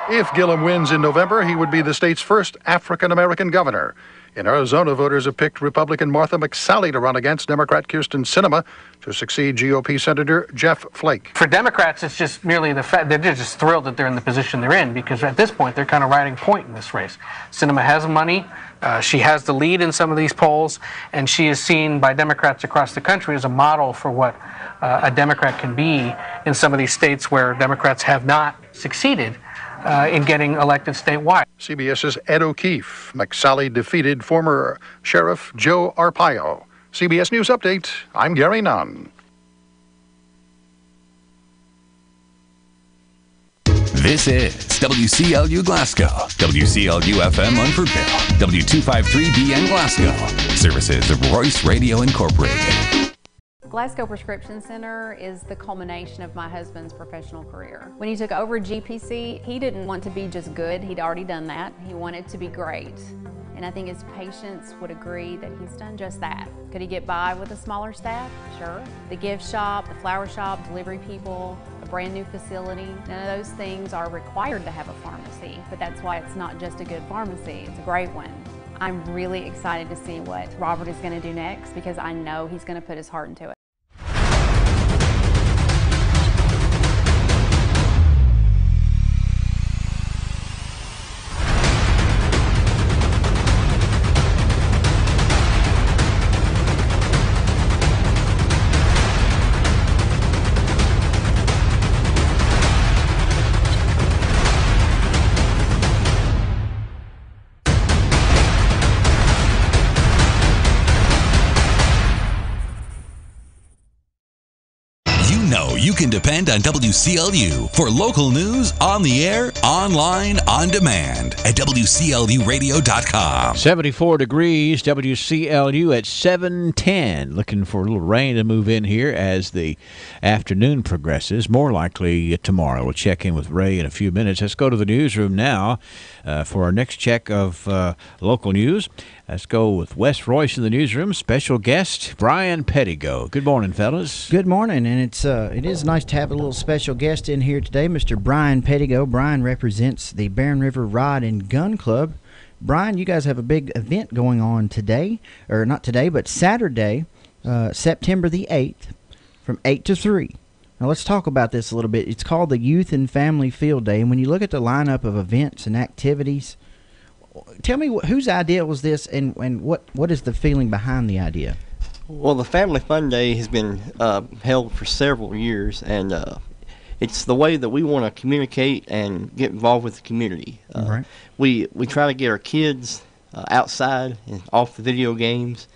If Gillum wins in November, he would be the state's first African-American governor. In Arizona, voters have picked Republican Martha McSally to run against Democrat Kirsten Sinema to succeed GOP Senator Jeff Flake. For Democrats, it's just merely the fact that they're just thrilled that they're in the position they're in because at this point they're kind of riding point in this race. Sinema has money. She has the lead in some of these polls, and she is seen by Democrats across the country as a model for what a Democrat can be in some of these states where Democrats have not succeeded in getting elected statewide. CBS's Ed O'Keefe. McSally defeated former Sheriff Joe Arpaio. CBS News Update. I'm Gary Nunn. This is WCLU Glasgow, WCLU FM Unfordville, W253BN Glasgow. Services of Royce Radio Incorporated. Glasgow Prescription Center is the culmination of my husband's professional career. When he took over GPC, he didn't want to be just good. He'd already done that. He wanted to be great. And I think his patients would agree that he's done just that. Could he get by with a smaller staff? Sure. The gift shop, the flower shop, delivery people, a brand new facility, none of those things are required to have a pharmacy, but that's why it's not just a good pharmacy, it's a great one. I'm really excited to see what Robert is going to do next because I know he's going to put his heart into it. you can depend on WCLU for local news on the air, online, on demand at WCLUradio.com. 74 degrees, WCLU at 7:10. Looking for a little rain to move in here as the afternoon progresses. More likely tomorrow. We'll check in with Ray in a few minutes. Let's go to the newsroom now for our next check of local news. Let's go with Wes Royce in the newsroom. Special guest, Brian Pettigo. Good morning, fellas. Good morning, and it is nice to have a little special guest in here today, Mr. Brian Pettigo. Brian represents the Barren River Rod and Gun Club. Brian, you guys have a big event going on today, or not today, but Saturday, September the 8th, from 8 to 3. Now, let's talk about this a little bit. It's called the Youth and Family Field Day, and when you look at the lineup of events and activities, tell me whose idea was this, and what is the feeling behind the idea? Well, the Family Fun Day has been held for several years, and it's the way that we want to communicate and get involved with the community. Right. We try to get our kids outside and off the video games,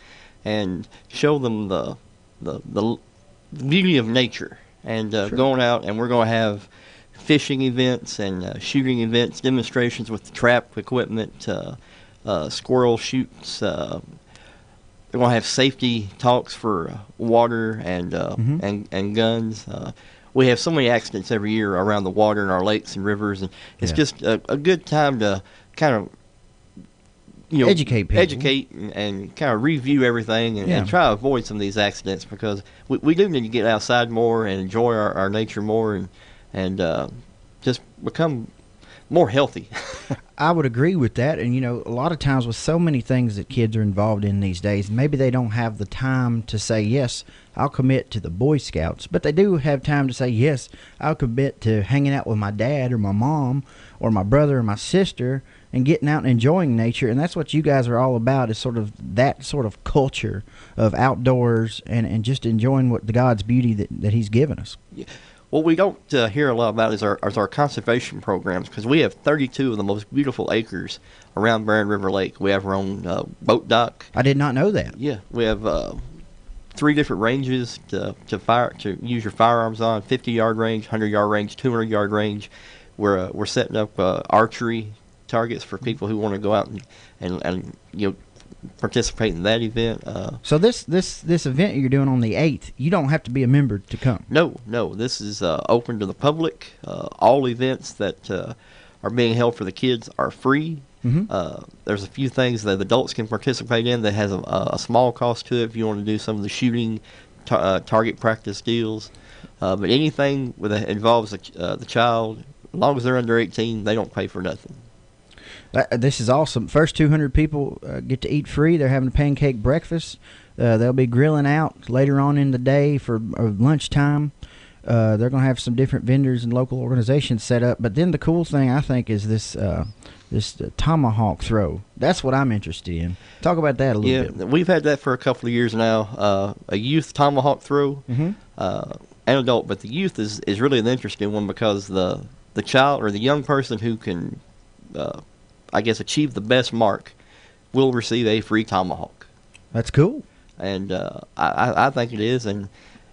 and show them the beauty of nature, and going out, and we're going to have fishing events and shooting events, demonstrations with the trap equipment, squirrel shoots. They're going to have safety talks for water and guns. We have so many accidents every year around the water in our lakes and rivers, and it's just a good time to kind of educate people. Educate and kind of review everything and try to avoid some of these accidents, because we do need to get outside more and enjoy our nature more and just become more healthy. I would agree with that. And, a lot of times with so many things that kids are involved in these days, maybe they don't have the time to say, yes, I'll commit to the Boy Scouts. But they do have time to say, yes, I'll commit to hanging out with my dad or my mom or my brother or my sister and getting out and enjoying nature. And that's what you guys are all about, is sort of that sort of culture of outdoors and just enjoying what the God's beauty that He's given us. Yeah. What we don't hear a lot about is our conservation programs, because we have 32 of the most beautiful acres around Barren River Lake. We have our own boat dock. I did not know that. Yeah, we have 3 different ranges to use your firearms on: 50-yard range, 100-yard range, 200-yard range. We're setting up archery targets for people who want to go out and participate in that event. So this event you're doing on the 8th, you don't have to be a member to come. No, this is open to the public. All events that are being held for the kids are free. There's a few things that adults can participate in that has a small cost to it if you want to do some of the shooting target practice deals. But anything that involves the child, as long as they're under 18, they don't pay for nothing. This is awesome. First 200 people get to eat free. They're having a pancake breakfast. They'll be grilling out later on in the day for lunchtime. They're going to have some different vendors and local organizations set up. But then the cool thing, I think, is this tomahawk throw. That's what I'm interested in. Talk about that a little bit. Yeah, we've had that for a couple of years now. A youth tomahawk throw, and adult. But the youth is really an interesting one, because the child or the young person who can achieve the best mark will receive a free tomahawk. That's cool. And I think it is. And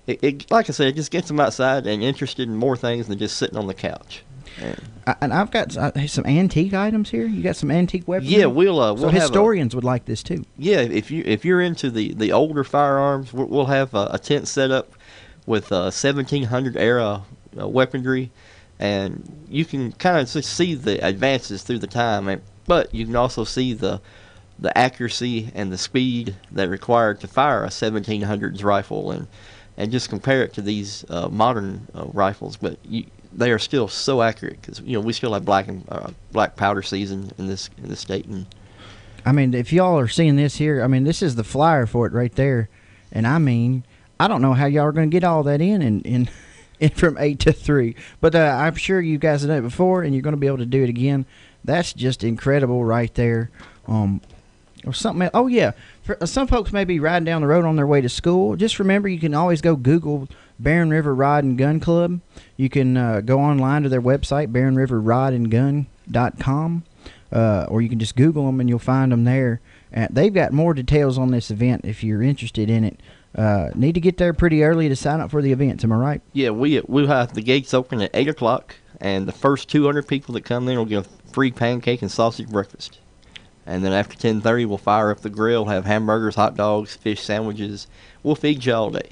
it like I said, it just gets them outside and interested in more things than just sitting on the couch. And I've got some antique items here. You got some antique weapons? Yeah, we'll so historians would like this too. Yeah, if you're into the older firearms, we'll have a tent set up with 1700 era weaponry. And you can kind of see the advances through the time, but you can also see the accuracy and the speed that required to fire a 1700s rifle, and just compare it to these modern rifles. But they are still so accurate, because we still have black powder season in this state. And I mean, if y'all are seeing this here, I mean, this is the flyer for it right there, and I mean, I don't know how y'all are going to get all that in from 8 to 3. But I'm sure you guys have done it before, and you're going to be able to do it again. That's just incredible right there. Or something else. Oh, yeah. Some folks may be riding down the road on their way to school. Just remember, you can always go Google Barren River Rod and Gun Club. You can go online to their website, barrenriverrodandgun.com, or you can just Google them, and you'll find them there. They've got more details on this event if you're interested in it. Need to get there pretty early to sign up for the events, am I right? Yeah, we'll have the gates open at 8 o'clock, and the first 200 people that come in will get a free pancake and sausage breakfast. And then after 10:30, we'll fire up the grill, have hamburgers, hot dogs, fish sandwiches. We'll feed you all day.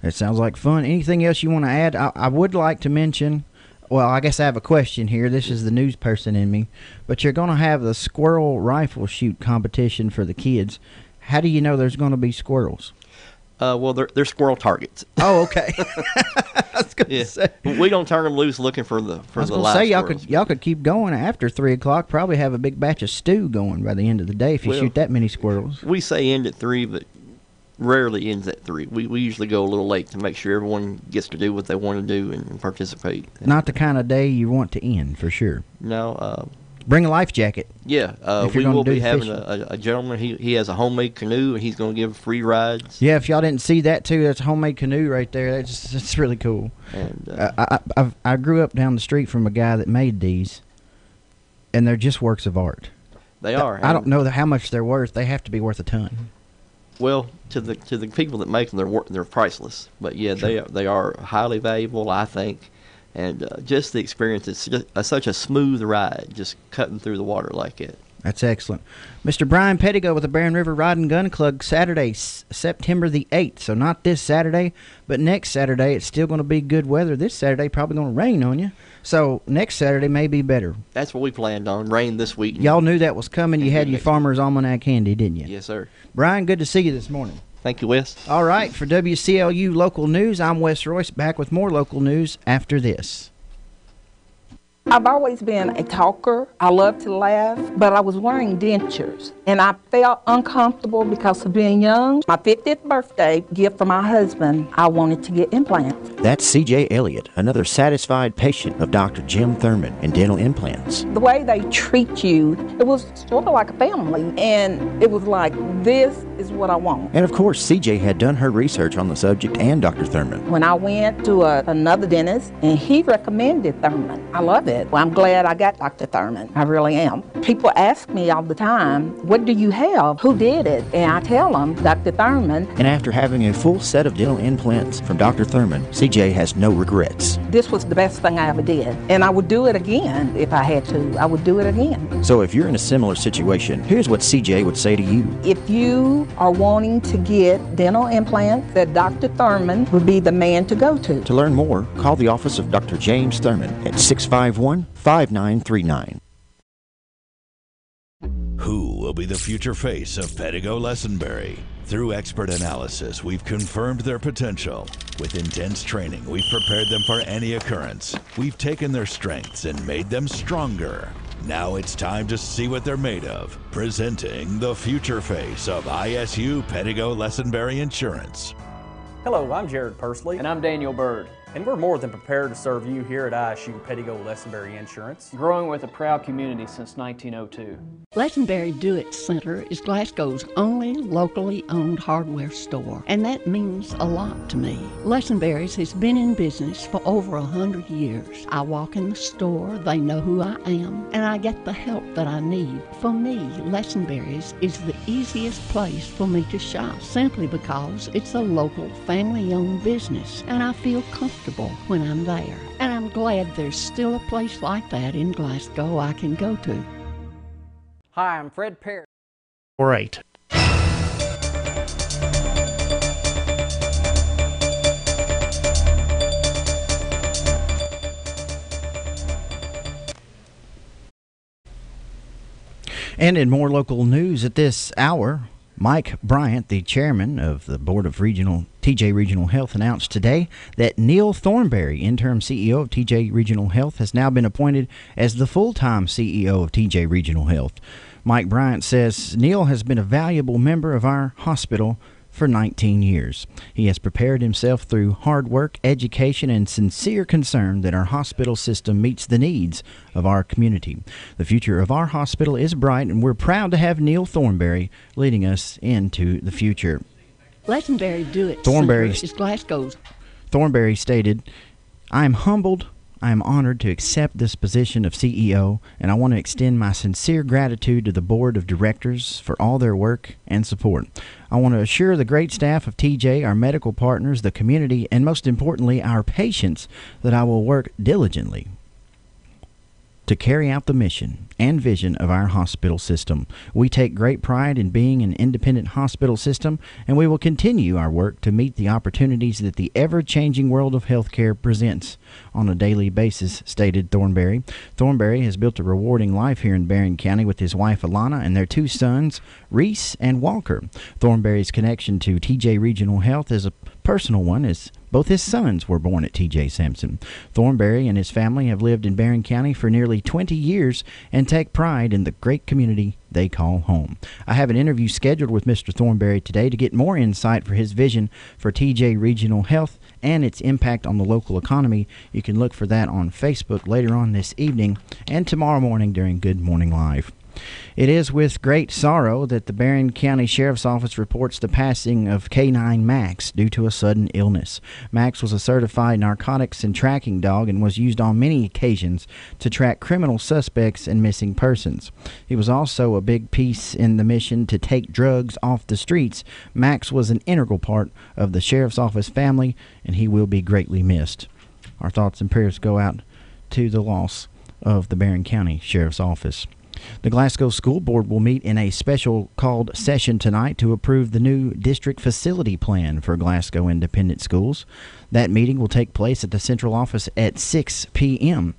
It sounds like fun. Anything else you want to add? I would like to mention, well, I guess I have a question here. This is the news person in me. But you're going to have the squirrel rifle shoot competition for the kids. How do you know there's going to be squirrels? Well, they're squirrel targets. Oh, okay. I was going to say. We don't turn them loose looking for the I was live going to say, squirrels. y'all could keep going after 3 o'clock. Probably have a big batch of stew going by the end of the day if you shoot that many squirrels. We say end at 3, but rarely ends at 3. We usually go a little late to make sure everyone gets to do what they want to do and participate. Not the kind of day you want to end, for sure. No. Bring a life jacket. Yeah, we will be having a gentleman. He has a homemade canoe, and he's going to give free rides. Yeah, if y'all didn't see that too, that's a homemade canoe right there. That's really cool. And I grew up down the street from a guy that made these, and they're just works of art. They are. I don't know how much they're worth. They have to be worth a ton. Well, to the people that make them, they're priceless. But yeah, Sure. they are highly valuable, I think. And just the experience, it's just such a smooth ride, just cutting through the water like it. That's excellent. Mr. Brian Pettigo with the Barron River Rod and Gun Club, Saturday, September the 8th. So not this Saturday, but next Saturday. It's still going to be good weather. This Saturday probably going to rain on you. So next Saturday may be better. That's what we planned on, rain this week. Y'all knew that was coming. You had your Farmer's Almanac handy, didn't you? Yes, sir. Brian, good to see you this morning. Thank you, Wes. All right, for WCLU Local News, I'm Wes Royce, back with more local news after this. I've always been a talker. I love to laugh, but I was wearing dentures, and I felt uncomfortable because of being young. My 50th birthday gift for my husband, I wanted to get implants. That's C.J. Elliott, another satisfied patient of Dr. Jim Thurman in dental implants. The way they treat you, it was sort of like a family, and it was like, this is what I want. And of course, C.J. had done her research on the subject and Dr. Thurman. When I went to another dentist, and he recommended Thurman. I love it. Well, I'm glad I got Dr. Thurman. I really am. People ask me all the time, what do you have? Who did it? And I tell them, Dr. Thurman. And after having a full set of dental implants from Dr. Thurman, C.J. has no regrets. This was the best thing I ever did. And I would do it again if I had to. I would do it again. So if you're in a similar situation, here's what C.J. would say to you. If you are wanting to get dental implants, that Dr. Thurman would be the man to go to. To learn more, call the office of Dr. James Thurman at 651-5939. Who will be the future face of Pettigo Lessenberry? Through expert analysis, we've confirmed their potential. With intense training, we've prepared them for any occurrence. We've taken their strengths and made them stronger. Now it's time to see what they're made of. Presenting the future face of ISU Pettigo Lessenberry Insurance. Hello, I'm Jared Pursley. And I'm Daniel Bird. And we're more than prepared to serve you here at ISU Pettigo Lessenberry Insurance. Growing with a proud community since 1902. Lessenberry Do-It Center is Glasgow's only locally owned hardware store, and that means a lot to me. Lessenberry's has been in business for over 100 years. I walk in the store, they know who I am, and I get the help that I need. For me, Lessenberry's is the easiest place for me to shop, simply because it's a local family-owned business, and I feel comfortable when I'm there. And I'm glad there's still a place like that in Glasgow I can go to. Hi, I'm Fred Perry. Right. And in more local news at this hour, Mike Bryant, the chairman of the Board of TJ Regional Health, announced today that Neil Thornberry, interim CEO of TJ Regional Health, has now been appointed as the full-time CEO of TJ Regional Health. Mike Bryant says Neil has been a valuable member of our hospital for 19 years. He has prepared himself through hard work, education, and sincere concern that our hospital system meets the needs of our community. The future of our hospital is bright, and we're proud to have Neil Thornberry leading us into the future. Lessenberry Do-It Thornberry Center is Glasgow's. Thornberry stated, I am humbled, I am honored to accept this position of CEO, and I want to extend my sincere gratitude to the board of directors for all their work and support. I want to assure the great staff of TJ, our medical partners, the community, and most importantly, our patients, that I will work diligently to carry out the mission and vision of our hospital system. We take great pride in being an independent hospital system, and we will continue our work to meet the opportunities that the ever-changing world of healthcare presents on a daily basis, stated Thornberry. Thornberry has built a rewarding life here in Barron County with his wife Alana and their two sons, Reese and Walker. Thornberry's connection to TJ Regional Health is a personal one, as both his sons were born at TJ Sampson. Thornberry and his family have lived in Barron County for nearly 20 years and take pride in the great community they call home. I have an interview scheduled with Mr. Thornberry today to get more insight for his vision for TJ Regional Health and its impact on the local economy. You can look for that on Facebook later on this evening and tomorrow morning during Good Morning Live. It is with great sorrow that the Barron County Sheriff's Office reports the passing of K9 Max due to a sudden illness. Max was a certified narcotics and tracking dog and was used on many occasions to track criminal suspects and missing persons. He was also a big piece in the mission to take drugs off the streets. Max was an integral part of the Sheriff's Office family, and he will be greatly missed. Our thoughts and prayers go out to the loss of the Barron County Sheriff's Office. The Glasgow School Board will meet in a special called session tonight to approve the new district facility plan for Glasgow Independent Schools. That meeting will take place at the central office at 6 p.m.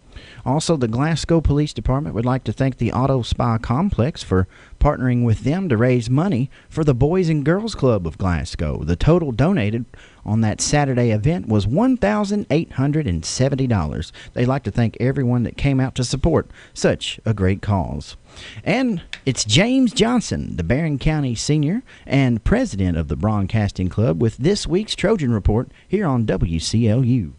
Also, the Glasgow Police Department would like to thank the Auto Spa Complex for partnering with them to raise money for the Boys and Girls Club of Glasgow. The total donated on that Saturday event was $1,870. They'd like to thank everyone that came out to support such a great cause. And it's James Johnson, the Barron County senior and president of the Broadcasting Club, with this week's Trojan Report here on WCLU.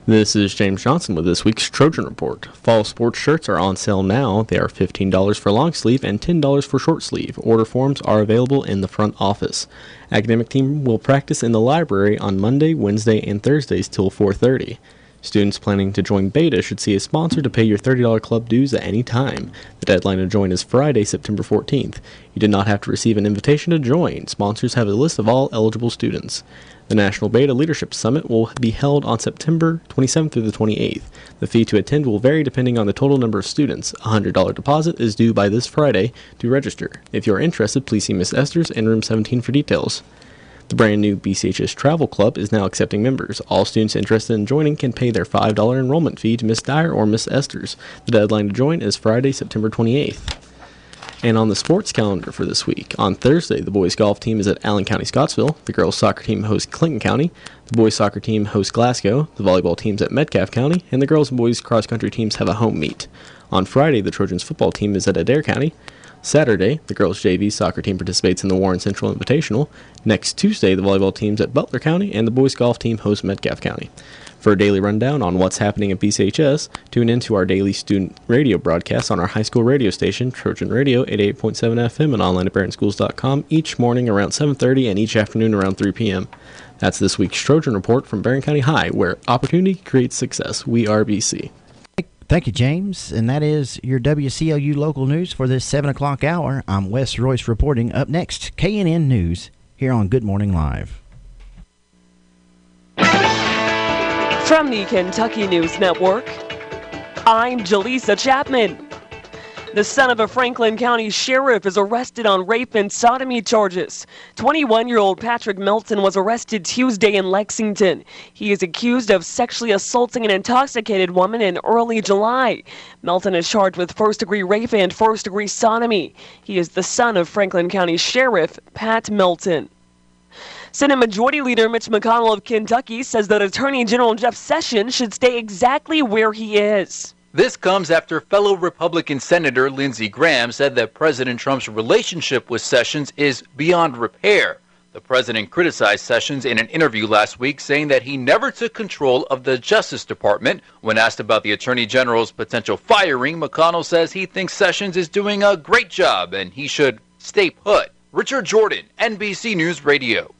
This is James Johnson with this week's Trojan Report. Fall sports shirts are on sale now. They are $15 for long sleeve and $10 for short sleeve. Order forms are available in the front office. Academic team will practice in the library on Monday, Wednesday, and Thursdays till 4:30. Students planning to join Beta should see a sponsor to pay your $30 club dues at any time. The deadline to join is Friday, September 14th. You did not have to receive an invitation to join. Sponsors have a list of all eligible students. The National Beta Leadership Summit will be held on September 27th through the 28th. The fee to attend will vary depending on the total number of students. A $100 deposit is due by this Friday to register. If you are interested, please see Miss Esther's in room 17 for details. The brand new BCHS Travel Club is now accepting members. All students interested in joining can pay their $5 enrollment fee to Miss Dyer or Miss Esther's. The deadline to join is Friday, September 28th. And on the sports calendar for this week, on Thursday, the boys golf team is at Allen County, Scottsville. The girls soccer team hosts Clinton County. The boys soccer team hosts Glasgow. The volleyball team's at Metcalfe County. And the girls and boys cross country teams have a home meet. On Friday, the Trojans football team is at Adair County. Saturday, the girls' JV soccer team participates in the Warren Central Invitational. Next Tuesday, the volleyball team's at Butler County, and the boys' golf team hosts Metcalfe County. For a daily rundown on what's happening at BCHS, tune in to our daily student radio broadcast on our high school radio station, Trojan Radio, 88.7 FM, and online at barronschools.com each morning around 7:30 and each afternoon around 3 p.m. That's this week's Trojan Report from Barron County High, where opportunity creates success. We are BC. Thank you, James. And that is your WCLU local news for this 7 o'clock hour. I'm Wes Royce reporting. Up next, KNN News here on Good Morning Live. From the Kentucky News Network, I'm Jaleesa Chapman. The son of a Franklin County sheriff is arrested on rape and sodomy charges. 21-year-old Patrick Melton was arrested Tuesday in Lexington. He is accused of sexually assaulting an intoxicated woman in early July. Melton is charged with first-degree rape and first-degree sodomy. He is the son of Franklin County Sheriff Pat Melton. Senate Majority Leader Mitch McConnell of Kentucky says that Attorney General Jeff Sessions should stay exactly where he is. This comes after fellow Republican Senator Lindsey Graham said that President Trump's relationship with Sessions is beyond repair. The president criticized Sessions in an interview last week, saying that he never took control of the Justice Department. When asked about the Attorney General's potential firing, McConnell says he thinks Sessions is doing a great job and he should stay put. Richard Jordan, NBC News Radio.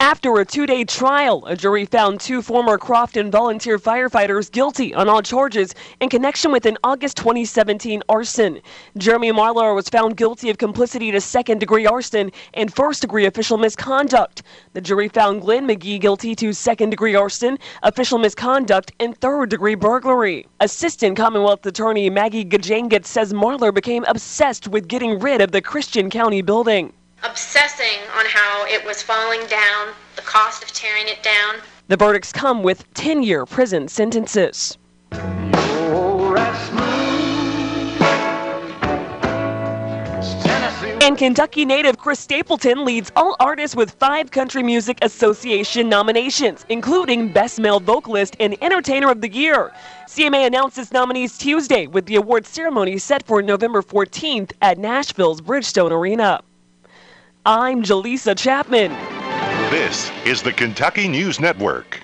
After a 2-day trial, a jury found 2 former Crofton volunteer firefighters guilty on all charges in connection with an August 2017 arson. Jeremy Marlar was found guilty of complicity to second-degree arson and first-degree official misconduct. The jury found Glenn McGee guilty to second-degree arson, official misconduct, and third-degree burglary. Assistant Commonwealth Attorney Maggie Gajangit says Marlar became obsessed with getting rid of the Christian County building. Obsessing on how it was falling down, the cost of tearing it down. The verdicts come with 10-year prison sentences. And Kentucky native Chris Stapleton leads all artists with 5 Country Music Association nominations, including Best Male Vocalist and Entertainer of the Year. CMA announced its nominees Tuesday, with the award ceremony set for November 14th at Nashville's Bridgestone Arena. I'm Jaleesa Chapman. This is the Kentucky News Network.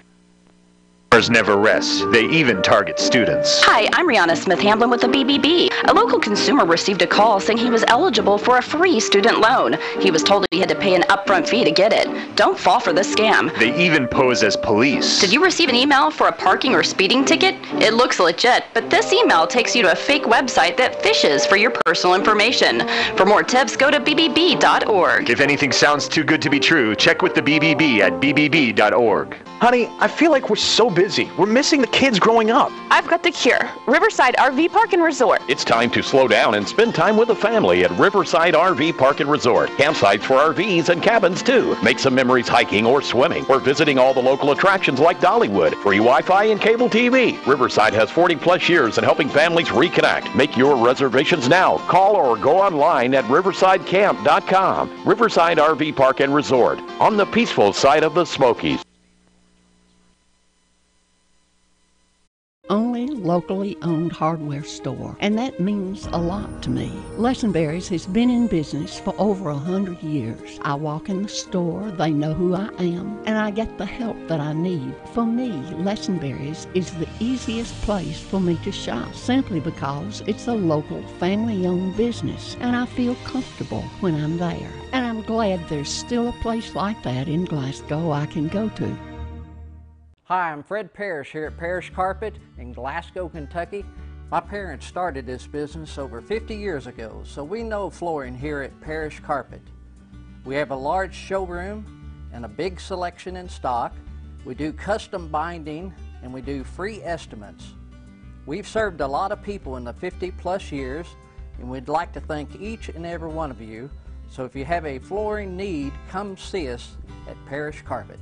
Never rest. They even target students. Hi, I'm Rihanna Smith-Hamblin with the BBB. A local consumer received a call saying he was eligible for a free student loan. He was told he had to pay an upfront fee to get it. Don't fall for this scam. They even pose as police. Did you receive an email for a parking or speeding ticket? It looks legit, but this email takes you to a fake website that fishes for your personal information. For more tips, go to bbb.org. If anything sounds too good to be true, check with the BBB at bbb.org. Honey, I feel like we're so busy. We're missing the kids growing up. I've got the cure. Riverside RV Park and Resort. It's time to slow down and spend time with the family at Riverside RV Park and Resort. Campsites for RVs and cabins, too. Make some memories hiking or swimming or visiting all the local attractions like Dollywood. Free Wi-Fi and cable TV. Riverside has 40-plus years in helping families reconnect. Make your reservations now. Call or go online at riversidecamp.com. Riverside RV Park and Resort, on the peaceful side of the Smokies. Only locally owned hardware store, and that means a lot to me. Lesenberry's has been in business for over 100 years. I walk in the store, they know who I am, and I get the help that I need. For me, Lesenberry's is the easiest place for me to shop, simply because it's a local, family-owned business, and I feel comfortable when I'm there. And I'm glad there's still a place like that in Glasgow I can go to. Hi, I'm Fred Parrish here at Parrish Carpet in Glasgow, Kentucky. My parents started this business over 50 years ago, so we know flooring here at Parrish Carpet. We have a large showroom and a big selection in stock. We do custom binding and we do free estimates. We've served a lot of people in the 50-plus years, and we'd like to thank each and every one of you. So if you have a flooring need, come see us at Parrish Carpet.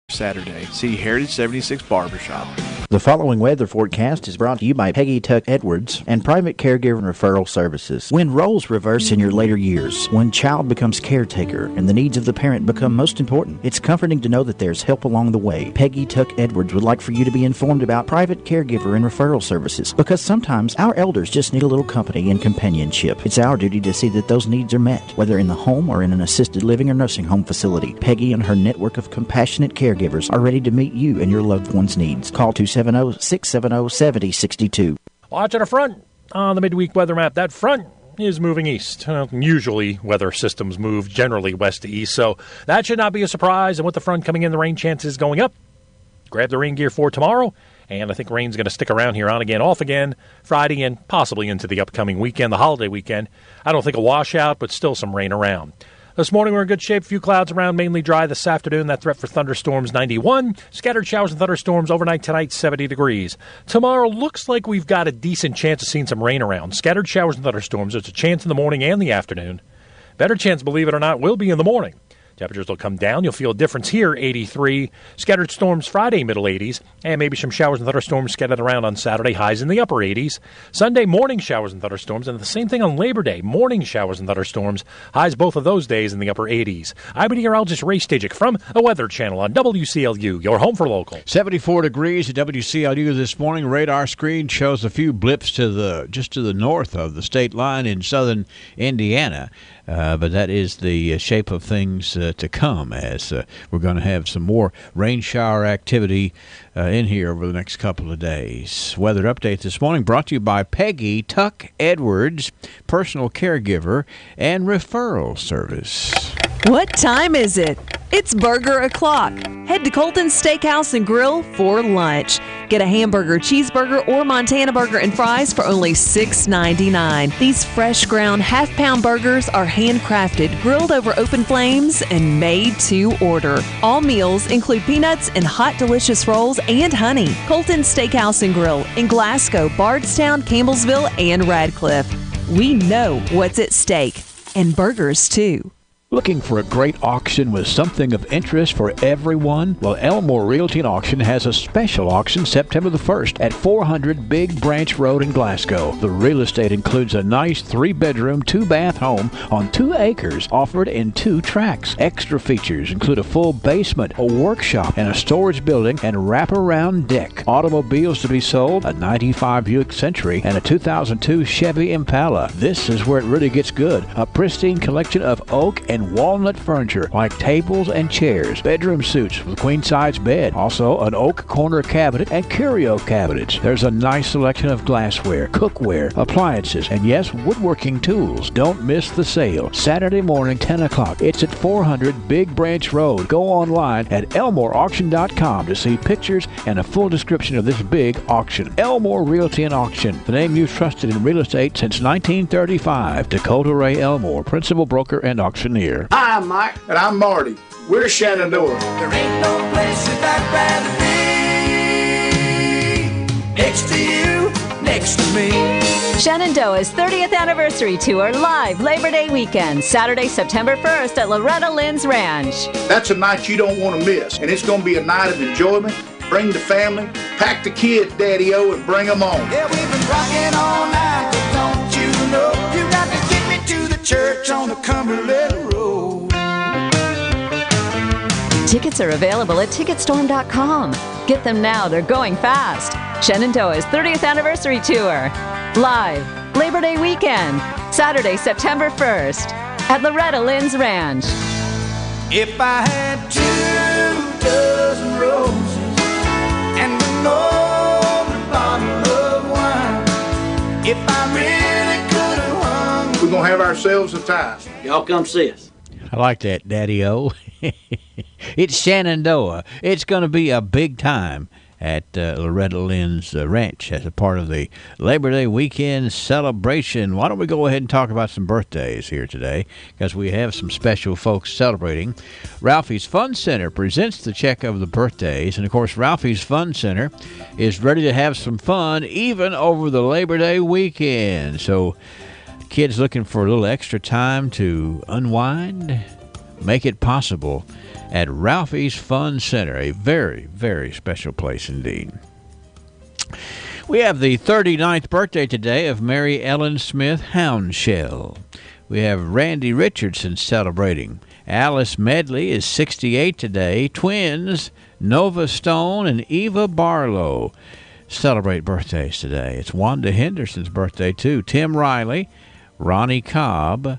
Saturday. See Heritage 76 Barbershop. The following weather forecast is brought to you by Peggy Tuck Edwards and Private Caregiver Referral Services. When roles reverse in your later years, when child becomes caretaker and the needs of the parent become most important, it's comforting to know that there's help along the way. Peggy Tuck Edwards would like for you to be informed about Private Caregiver and Referral Services, because sometimes our elders just need a little company and companionship. It's our duty to see that those needs are met, whether in the home or in an assisted living or nursing home facility. Peggy and her network of compassionate caregivers are ready to meet you and your loved one's needs. Call 270-670-7062. Watching a front on the midweek weather map. That front is moving east. Usually weather systems move generally west to east, so that should not be a surprise. And with the front coming in, the rain chances going up. Grab the rain gear for tomorrow, and I think rain's going to stick around here on again, off again, Friday and possibly into the upcoming weekend, the holiday weekend. I don't think a washout, but still some rain around. This morning we're in good shape. Few clouds around, mainly dry this afternoon. That threat for thunderstorms, 91. Scattered showers and thunderstorms overnight tonight, 70 degrees. Tomorrow looks like we've got a decent chance of seeing some rain around. Scattered showers and thunderstorms. There's a chance in the morning and the afternoon. Better chance, believe it or not, will be in the morning. Temperatures will come down. You'll feel a difference here, 83. Scattered storms Friday, middle 80s. And maybe some showers and thunderstorms scattered around on Saturday, highs in the upper 80s. Sunday, morning showers and thunderstorms. And the same thing on Labor Day, morning showers and thunderstorms. Highs both of those days in the upper 80s. I'm meteorologist Ray Stajic from the Weather Channel on WCLU, your home for local. 74 degrees at WCLU this morning. Radar screen shows a few blips just to the north of the state line in southern Indiana. But that is the shape of things to come, as we're going to have some more rain shower activity in here over the next couple of days. Weather update this morning brought to you by Peggy Tuck Edwards, personal caregiver and referral service. What time is it? It's burger o'clock. Head to Colton's Steakhouse and Grill for lunch. Get a hamburger, cheeseburger, or Montana burger and fries for only $6.99. These fresh ground half-pound burgers are handcrafted, grilled over open flames, and made to order. All meals include peanuts and hot, delicious rolls and honey. Colton's Steakhouse and Grill in Glasgow, Bardstown, Campbellsville, and Radcliffe. We know what's at stake. And burgers, too. Looking for a great auction with something of interest for everyone? Well, Elmore Realty and Auction has a special auction September the 1st at 400 Big Branch Road in Glasgow. The real estate includes a nice 3-bedroom, 2-bath home on 2 acres offered in 2 tracts. Extra features include a full basement, a workshop, and a storage building and wraparound deck. Automobiles to be sold, a 95 Buick Century and a 2002 Chevy Impala. This is where it really gets good. A pristine collection of oak and walnut furniture like tables and chairs, bedroom suites with queen-size bed, also an oak corner cabinet and curio cabinets. There's a nice selection of glassware, cookware, appliances, and yes, woodworking tools. Don't miss the sale. Saturday morning, 10 o'clock. It's at 400 Big Branch Road. Go online at elmoreauction.com to see pictures and a full description of this big auction. Elmore Realty and Auction, the name you've trusted in real estate since 1935. Dakota Ray Elmore, principal broker and auctioneer. Hi, I'm Mike. And I'm Marty. We're Shenandoah. There ain't no place that I'd rather be. Next to you, next to me. Shenandoah's 30th anniversary tour live Labor Day weekend, Saturday, September 1st at Loretta Lynn's Ranch. That's a night you don't want to miss, and it's going to be a night of enjoyment. Bring the family, pack the kids, Daddy-O, and bring them on. Yeah, we've been rocking all night, but don't you know you got to get me to the church on the Cumberland Road. Tickets are available at Ticketstorm.com. Get them now, they're going fast. Shenandoah's 30th anniversary tour. Live, Labor Day weekend, Saturday, September 1st, at Loretta Lynn's Ranch. If I had 2 dozen roses and an open bottle of wine, if I really could have hung. We're going to have ourselves a time. Y'all come see us. I like that, Daddy-O. It's Shenandoah. It's going to be a big time at Loretta Lynn's Ranch as a part of the Labor Day weekend celebration. Why don't we go ahead and talk about some birthdays here today, because we have some special folks celebrating. Ralphie's Fun Center presents the check of the birthdays, and of course Ralphie's Fun Center is ready to have some fun even over the Labor Day weekend. So kids looking for a little extra time to unwind, make it possible at Ralphie's Fun Center, a very, very special place indeed. We have the 39th birthday today of Mary Ellen Smith Houndshell. We have Randy Richardson celebrating. Alice Medley is 68 today. Twins Nova Stone and Eva Barlow celebrate birthdays today. It's Wanda Henderson's birthday too. Tim Riley, Ronnie Cobb,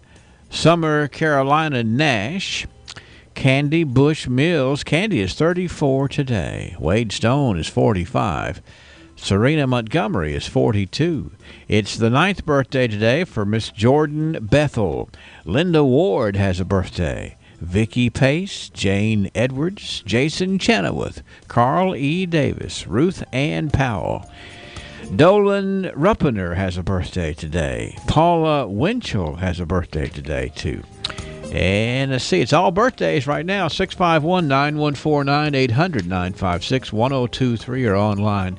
Summer Carolina Nash, Candy Bush Mills. Candy is 34 today. Wade Stone is 45. Serena Montgomery is 42. It's the 9th birthday today for Miss Jordan Bethel. Linda Ward has a birthday. Vicki Pace, Jane Edwards, Jason Chenoweth, Carl E. Davis, Ruth Ann Powell. Dolan Ruppener has a birthday today. Paula Winchell has a birthday today, too. And let's see, it's all birthdays right now. 651-9149-800-956-1023 or online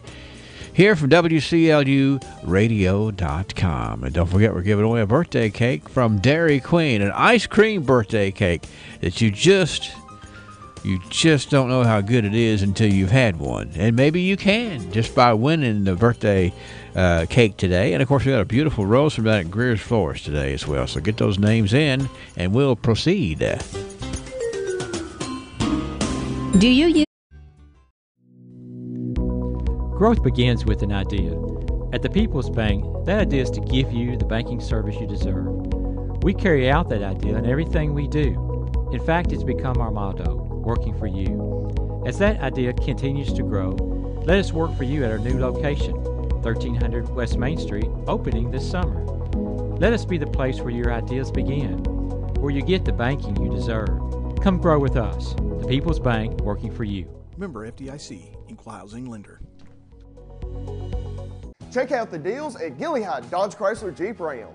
here from WCLUradio.com. And don't forget, we're giving away a birthday cake from Dairy Queen, an ice cream birthday cake that you just don't know how good it is until you've had one. And maybe you can just by winning the birthday cake today. And of course, we got a beautiful rose from down at Greer's Florist today as well. So get those names in and we'll proceed. Do you use? Growth begins with an idea. At the People's Bank, that idea is to give you the banking service you deserve. We carry out that idea in everything we do. In fact, it's become our motto, working for you. As that idea continues to grow, let us work for you at our new location, 1300 West Main Street, opening this summer. Let us be the place where your ideas begin. where you get the banking you deserve. Come grow with us. The People's Bank, working for you. Member FDIC, Equal Housing Lender. Check out the deals at Gilliard Dodge Chrysler Jeep Ram.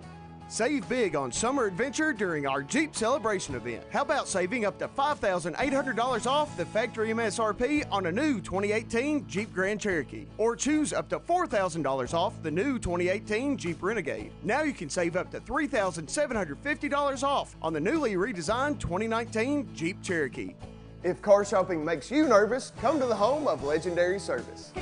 Save big on summer adventure during our Jeep Celebration event. How about saving up to $5,800 off the factory MSRP on a new 2018 Jeep Grand Cherokee? Or choose up to $4,000 off the new 2018 Jeep Renegade. Now you can save up to $3,750 off on the newly redesigned 2019 Jeep Cherokee. If car shopping makes you nervous, come to the home of legendary service.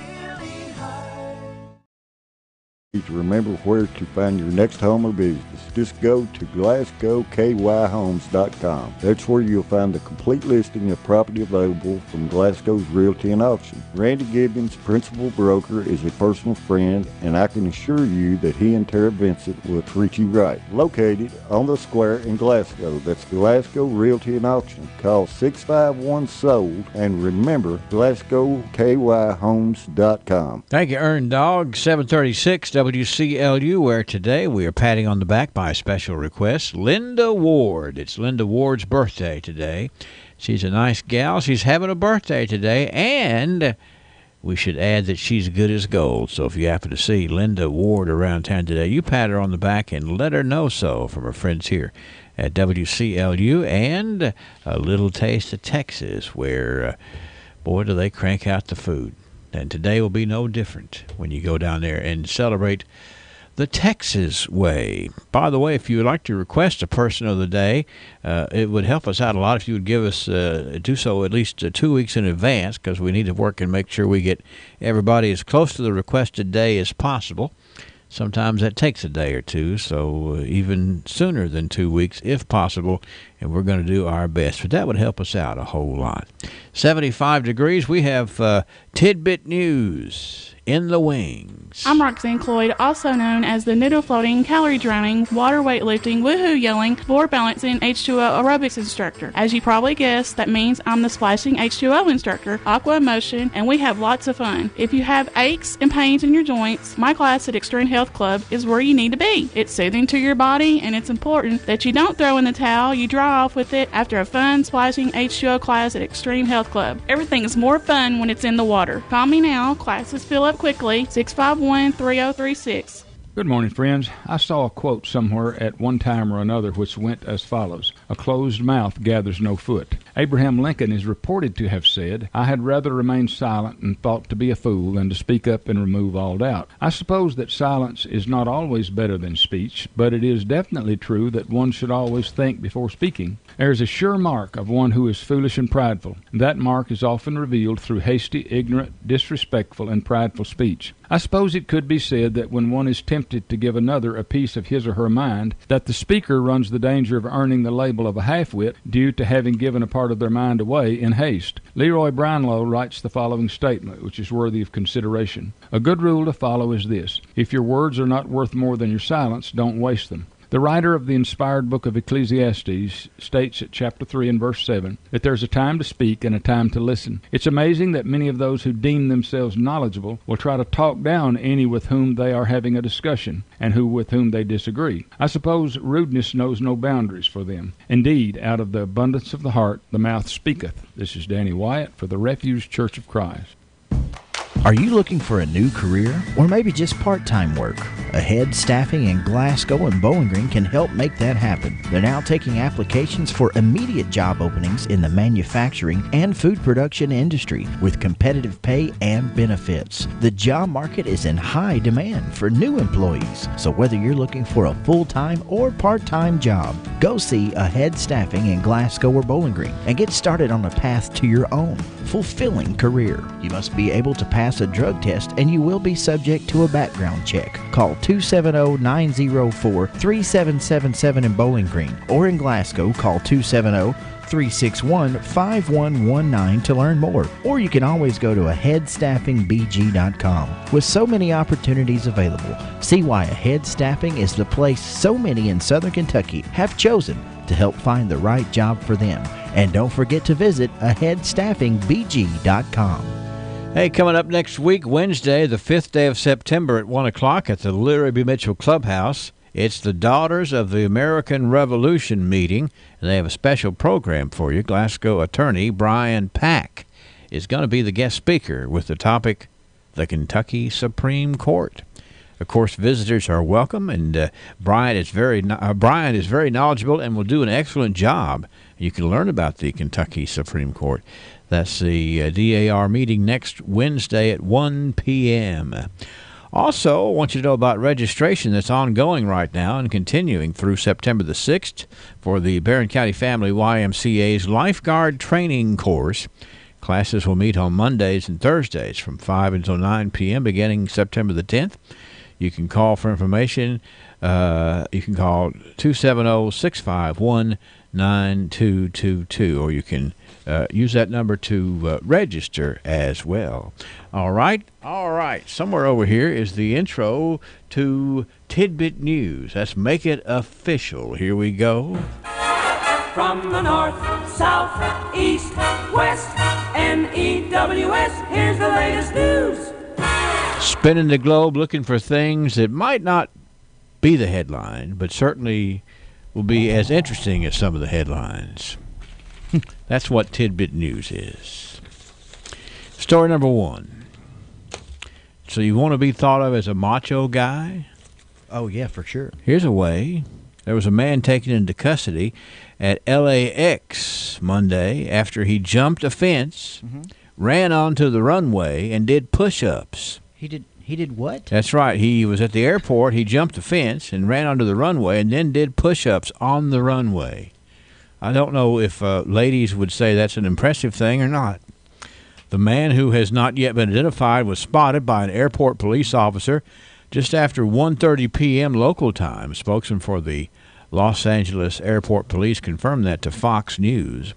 To remember where to find your next home or business, just go to GlasgowKYHomes.com. That's where you'll find the complete listing of property available from Glasgow's Realty and Auction. Randy Gibbons, principal broker, is a personal friend, and I can assure you that he and Tara Vincent will treat you right. Located on the square in Glasgow, that's Glasgow Realty and Auction. Call 651-SOLD, and remember, GlasgowKYHomes.com. Thank you, Earn Dog. 736 WCLU, where today we are patting on the back by a special request, Linda Ward. It's Linda Ward's birthday today. She's a nice gal. She's having a birthday today, and we should add that she's good as gold. So if you happen to see Linda Ward around town today, you pat her on the back and let her know so from her friends here at WCLU, and a little taste of Texas, where, boy, do they crank out the food. And today will be no different when you go down there and celebrate the Texas way. By the way, if you would like to request a person of the day, it would help us out a lot if you would give us, do so at least 2 weeks in advance, because we need to work and make sure we get everybody as close to the requested day as possible. Sometimes that takes a day or two, so even sooner than 2 weeks if possible, and we're going to do our best. But that would help us out a whole lot. 75 degrees. We have Tidbit News in the wings. I'm Roxanne Cloyd, also known as the noodle floating, calorie drowning, water weightlifting, woohoo yelling, floor balancing H2O aerobics instructor. As you probably guessed, that means I'm the splashing H2O instructor, Aqua Emotion, and we have lots of fun. If you have aches and pains in your joints, my class at Extreme Health Club is where you need to be. It's soothing to your body, and it's important that you don't throw in the towel, you dry off with it after a fun splashing H2O class at Extreme Health Club. Everything is more fun when it's in the water. Call me now. Classes fill up quickly. 651-3036. Good morning, friends. I saw a quote somewhere at one time or another which went as follows: "A closed mouth gathers no foot." Abraham Lincoln is reported to have said, "I had rather remain silent and thought to be a fool than to speak up and remove all doubt." I suppose that silence is not always better than speech, but it is definitely true that one should always think before speaking. There is a sure mark of one who is foolish and prideful. That mark is often revealed through hasty, ignorant, disrespectful, and prideful speech. I suppose it could be said that when one is tempted to give another a piece of his or her mind, that the speaker runs the danger of earning the label of a half-wit due to having given a part of their mind away in haste. Leroy Brownlow writes the following statement, which is worthy of consideration. "A good rule to follow is this: if your words are not worth more than your silence, don't waste them." The writer of the inspired book of Ecclesiastes states at chapter 3 and verse 7 that there's a time to speak and a time to listen. It's amazing that many of those who deem themselves knowledgeable will try to talk down any with whom they are having a discussion and with whom they disagree. I suppose rudeness knows no boundaries for them. Indeed, out of the abundance of the heart, the mouth speaketh. This is Danny Wyatt for the Refuge Church of Christ. Are you looking for a new career or maybe just part-time work? Ahead Staffing in Glasgow and Bowling Green can help make that happen. They're now taking applications for immediate job openings in the manufacturing and food production industry with competitive pay and benefits. The job market is in high demand for new employees, so whether you're looking for a full-time or part-time job, go see Ahead Staffing in Glasgow or Bowling Green and get started on a path to your own fulfilling career. You must be able to pass a drug test and you will be subject to a background check. Call 270-904-3777 in Bowling Green, or in Glasgow, call 270-361-5119 to learn more. Or you can always go to aheadstaffingbg.com. With so many opportunities available, see why Ahead Staffing is the place so many in Southern Kentucky have chosen to help find the right job for them. And don't forget to visit aheadstaffingbg.com. Hey, coming up next week, Wednesday, the 5th day of September at 1 o'clock at the Larry B. Mitchell Clubhouse, It's the Daughters of the American Revolution meeting, and they have a special program for you. Glasgow attorney Brian Pack is going to be the guest speaker with the topic, the Kentucky Supreme Court. Of course, visitors are welcome, and Brian is very knowledgeable and will do an excellent job. You can learn about the Kentucky Supreme Court. That's the DAR meeting next Wednesday at 1 p.m. Also, I want you to know about registration that's ongoing right now and continuing through September the 6th for the Barron County Family YMCA's Lifeguard Training Course. Classes will meet on Mondays and Thursdays from 5 until 9 p.m. beginning September the 10th. You can call for information. You can call 270-651-9222, or you can use that number to register as well. All right. Somewhere over here is the intro to Tidbit News. Let's make it official. Here we go. From the north, south, east, west, NEWS, here's the latest news. Spinning the globe looking for things that might not be the headline, but certainly will be as interesting as some of the headlines. That's what Tidbit News is. Story number 1. So you want to be thought of as a macho guy? Oh, yeah, for sure. Here's a way. There was a man taken into custody at LAX Monday after he jumped a fence, ran onto the runway, and did push-ups. He did what? That's right. He was at the airport. He jumped the fence and ran onto the runway and then did push-ups on the runway. I don't know if ladies would say that's an impressive thing or not. The man, who has not yet been identified, was spotted by an airport police officer just after 1:30 p.m. local time. A spokesman for the Los Angeles Airport Police confirmed that to Fox News.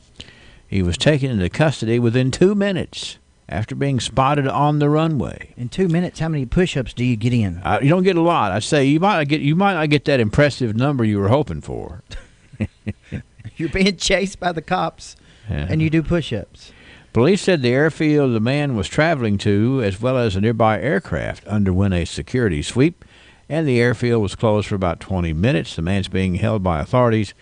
He was taken into custody within 2 minutes after being spotted on the runway. In 2 minutes, how many push-ups do you get in? You don't get a lot. I say you might not get that impressive number you were hoping for. You're being chased by the cops, and you do push-ups. Police said the airfield the man was traveling to, as well as a nearby aircraft, underwent a security sweep, and the airfield was closed for about 20 minutes. The man's being held by authorities,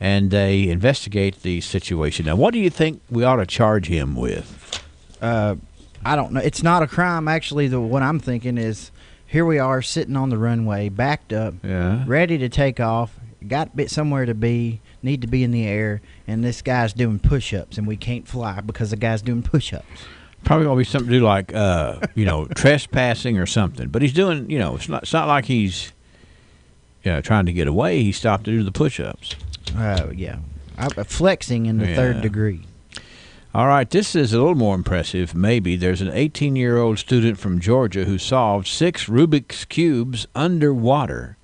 and they investigate the situation. Now, what do you think we ought to charge him with? I don't know. It's not a crime, actually. What I'm thinking is, here we are sitting on the runway, backed up, ready to take off, got somewhere to be, need to be in the air, and this guy's doing push-ups, and we can't fly because the guy's doing push-ups. Probably going to be something to do like, trespassing or something. But he's doing, it's not like he's trying to get away. He stopped to do the push-ups. Yeah. Flexing in the third degree. All right, this is a little more impressive, maybe. There's an 18-year-old student from Georgia who solved 6 Rubik's Cubes underwater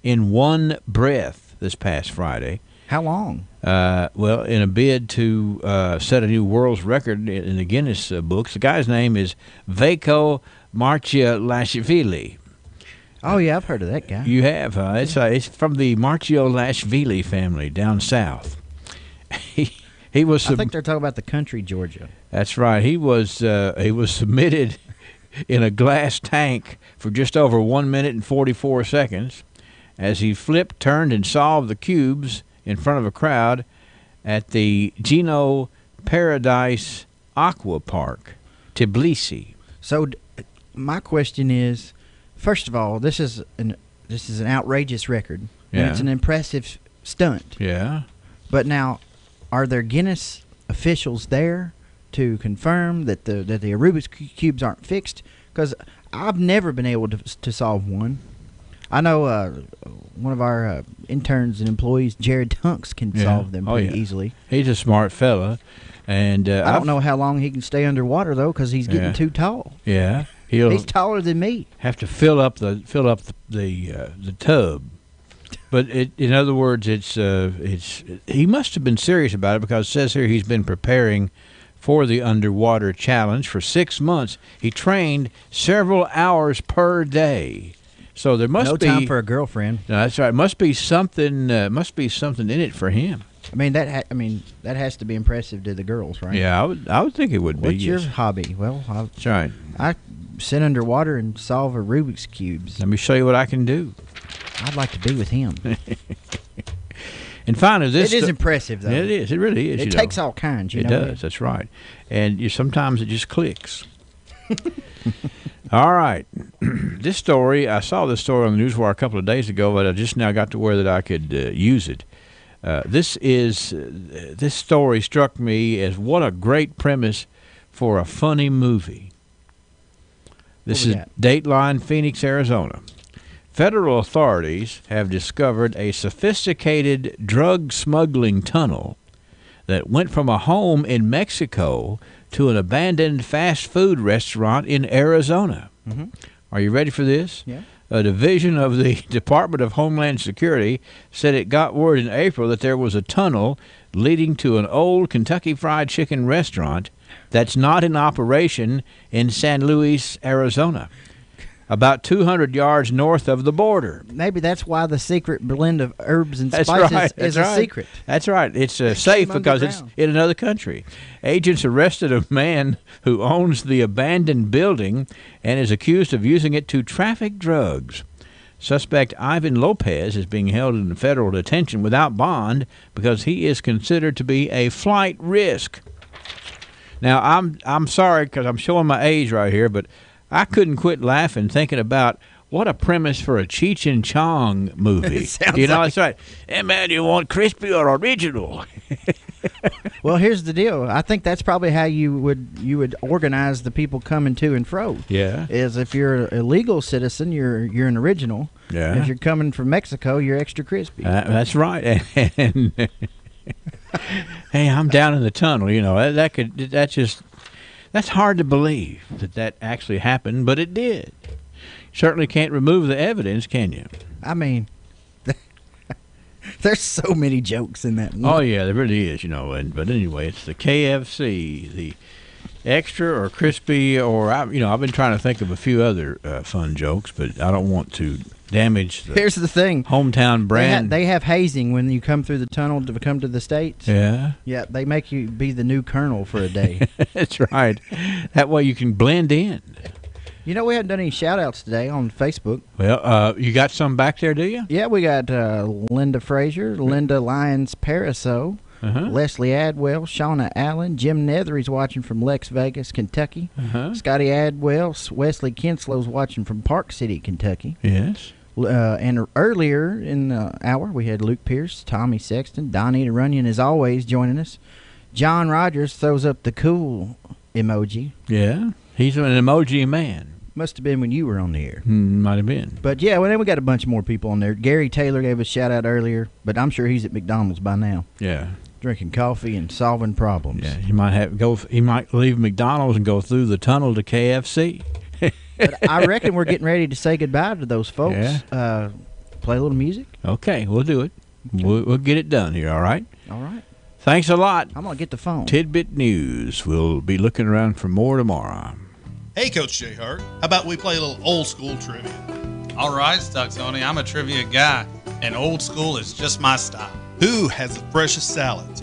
in one breath this past Friday. How long? Well, in a bid to set a new world's record in the Guinness books. The guy's name is Veiko Marciulashvili. Oh, yeah, I've heard of that guy. You have, huh? It's from the Marciulashvili family down south. He was. I think they're talking about the country, Georgia. That's right. He was submitted in a glass tank for just over 1 minute and 44 seconds as he flipped, turned, and solved the cubes in front of a crowd at the Gino Paradise Aqua Park, Tbilisi. So, my question is, first of all, this is an outrageous record. Yeah. And it's an impressive stunt. Yeah. But now, are there Guinness officials there to confirm that the Rubik's Cubes aren't fixed? Because I've never been able to solve one. I know one of our interns and employees, Jared Tunks, can solve them pretty easily. He's a smart fella, and I don't know how long he can stay underwater though, because he's getting too tall. Yeah, he's taller than me. Have to fill up the tub. But in other words, it's he must have been serious about it, because it says here he's been preparing for the underwater challenge for 6 months. He trained several hours per day. So there must be no time for a girlfriend. No, that's right. Must be something in it for him. I mean that has to be impressive to the girls, right? Yeah, I would think it would be. What's your hobby? Well, that's right. I sit underwater and solve a Rubik's cubes. Let me show you what I can do. I'd like to be with him. And finally, this it is impressive, though. It is. It really is. It takes all kinds. It does. That's right. And sometimes it just clicks. All right. This story, I saw this story on the Newswire a couple of days ago, but I just now got to where that I could use it. This story struck me as what a great premise for a funny movie. This is Dateline, Phoenix, Arizona. Federal authorities have discovered a sophisticated drug smuggling tunnel that went from a home in Mexico to an abandoned fast food restaurant in Arizona. Mm-hmm. Are you ready for this? Yeah. A division of the Department of Homeland Security said it got word in April that there was a tunnel leading to an old Kentucky Fried Chicken restaurant that's not in operation in San Luis, Arizona, about 200 yards north of the border. Maybe that's why the secret blend of herbs and spices is a secret. That's right. It's safe because it's in another country. Agents arrested a man who owns the abandoned building and is accused of using it to traffic drugs. Suspect Ivan Lopez is being held in federal detention without bond because he is considered to be a flight risk. Now, I'm sorry because I'm showing my age right here, but I couldn't quit laughing thinking about what a premise for a Cheech and Chong movie. That's right. Hey, man, you want crispy or original? Well, here's the deal. I think that's probably how you would organize the people coming to and fro. Yeah. Is if you're a legal citizen, you're an original. Yeah. If you're coming from Mexico, you're extra crispy. That's right. And hey, I'm down in the tunnel. That's hard to believe that actually happened, but it did. Certainly can't remove the evidence, can you? I mean, there's so many jokes in that one. Oh, yeah, there really is, but anyway, it's the KFC, the extra or crispy, or, I've been trying to think of a few other fun jokes, but I don't want to damage Here's the thing. Hometown brand. They have hazing when you come through the tunnel to come to the States. Yeah. Yeah, they make you be the new colonel for a day. That's right. That way you can blend in. We haven't done any shout-outs today on Facebook. Well, you got some back there, do you? Yeah, we got Linda Frazier, Linda Lyons Paraso, Leslie Adwell, Shauna Allen, Jim Nethery's watching from Lex Vegas, Kentucky. Scotty Adwell, Wesley Kinslow's watching from Park City, Kentucky. Yes. And earlier in the hour, we had Luke Pierce, Tommy Sexton, Donita Runyon, as always, joining us. John Rogers throws up the cool emoji. Yeah, he's an emoji man. Must have been when you were on the air. Might have been. But yeah, well, then we got a bunch more people on there. Gary Taylor gave a shout out earlier, but I'm sure he's at McDonald's by now. Yeah. Drinking coffee and solving problems. Yeah, he might leave McDonald's and go through the tunnel to KFC. But I reckon we're getting ready to say goodbye to those folks. Yeah. Play a little music. Okay, we'll do it. Okay. We'll get it done here, all right? All right. Thanks a lot. I'm going to get the phone. Tidbit News. We'll be looking around for more tomorrow. Hey, Coach Jay Hart. How about we play a little old school trivia? All right, Stuck Tony. I'm a trivia guy, and old school is just my style. Who has the freshest salads?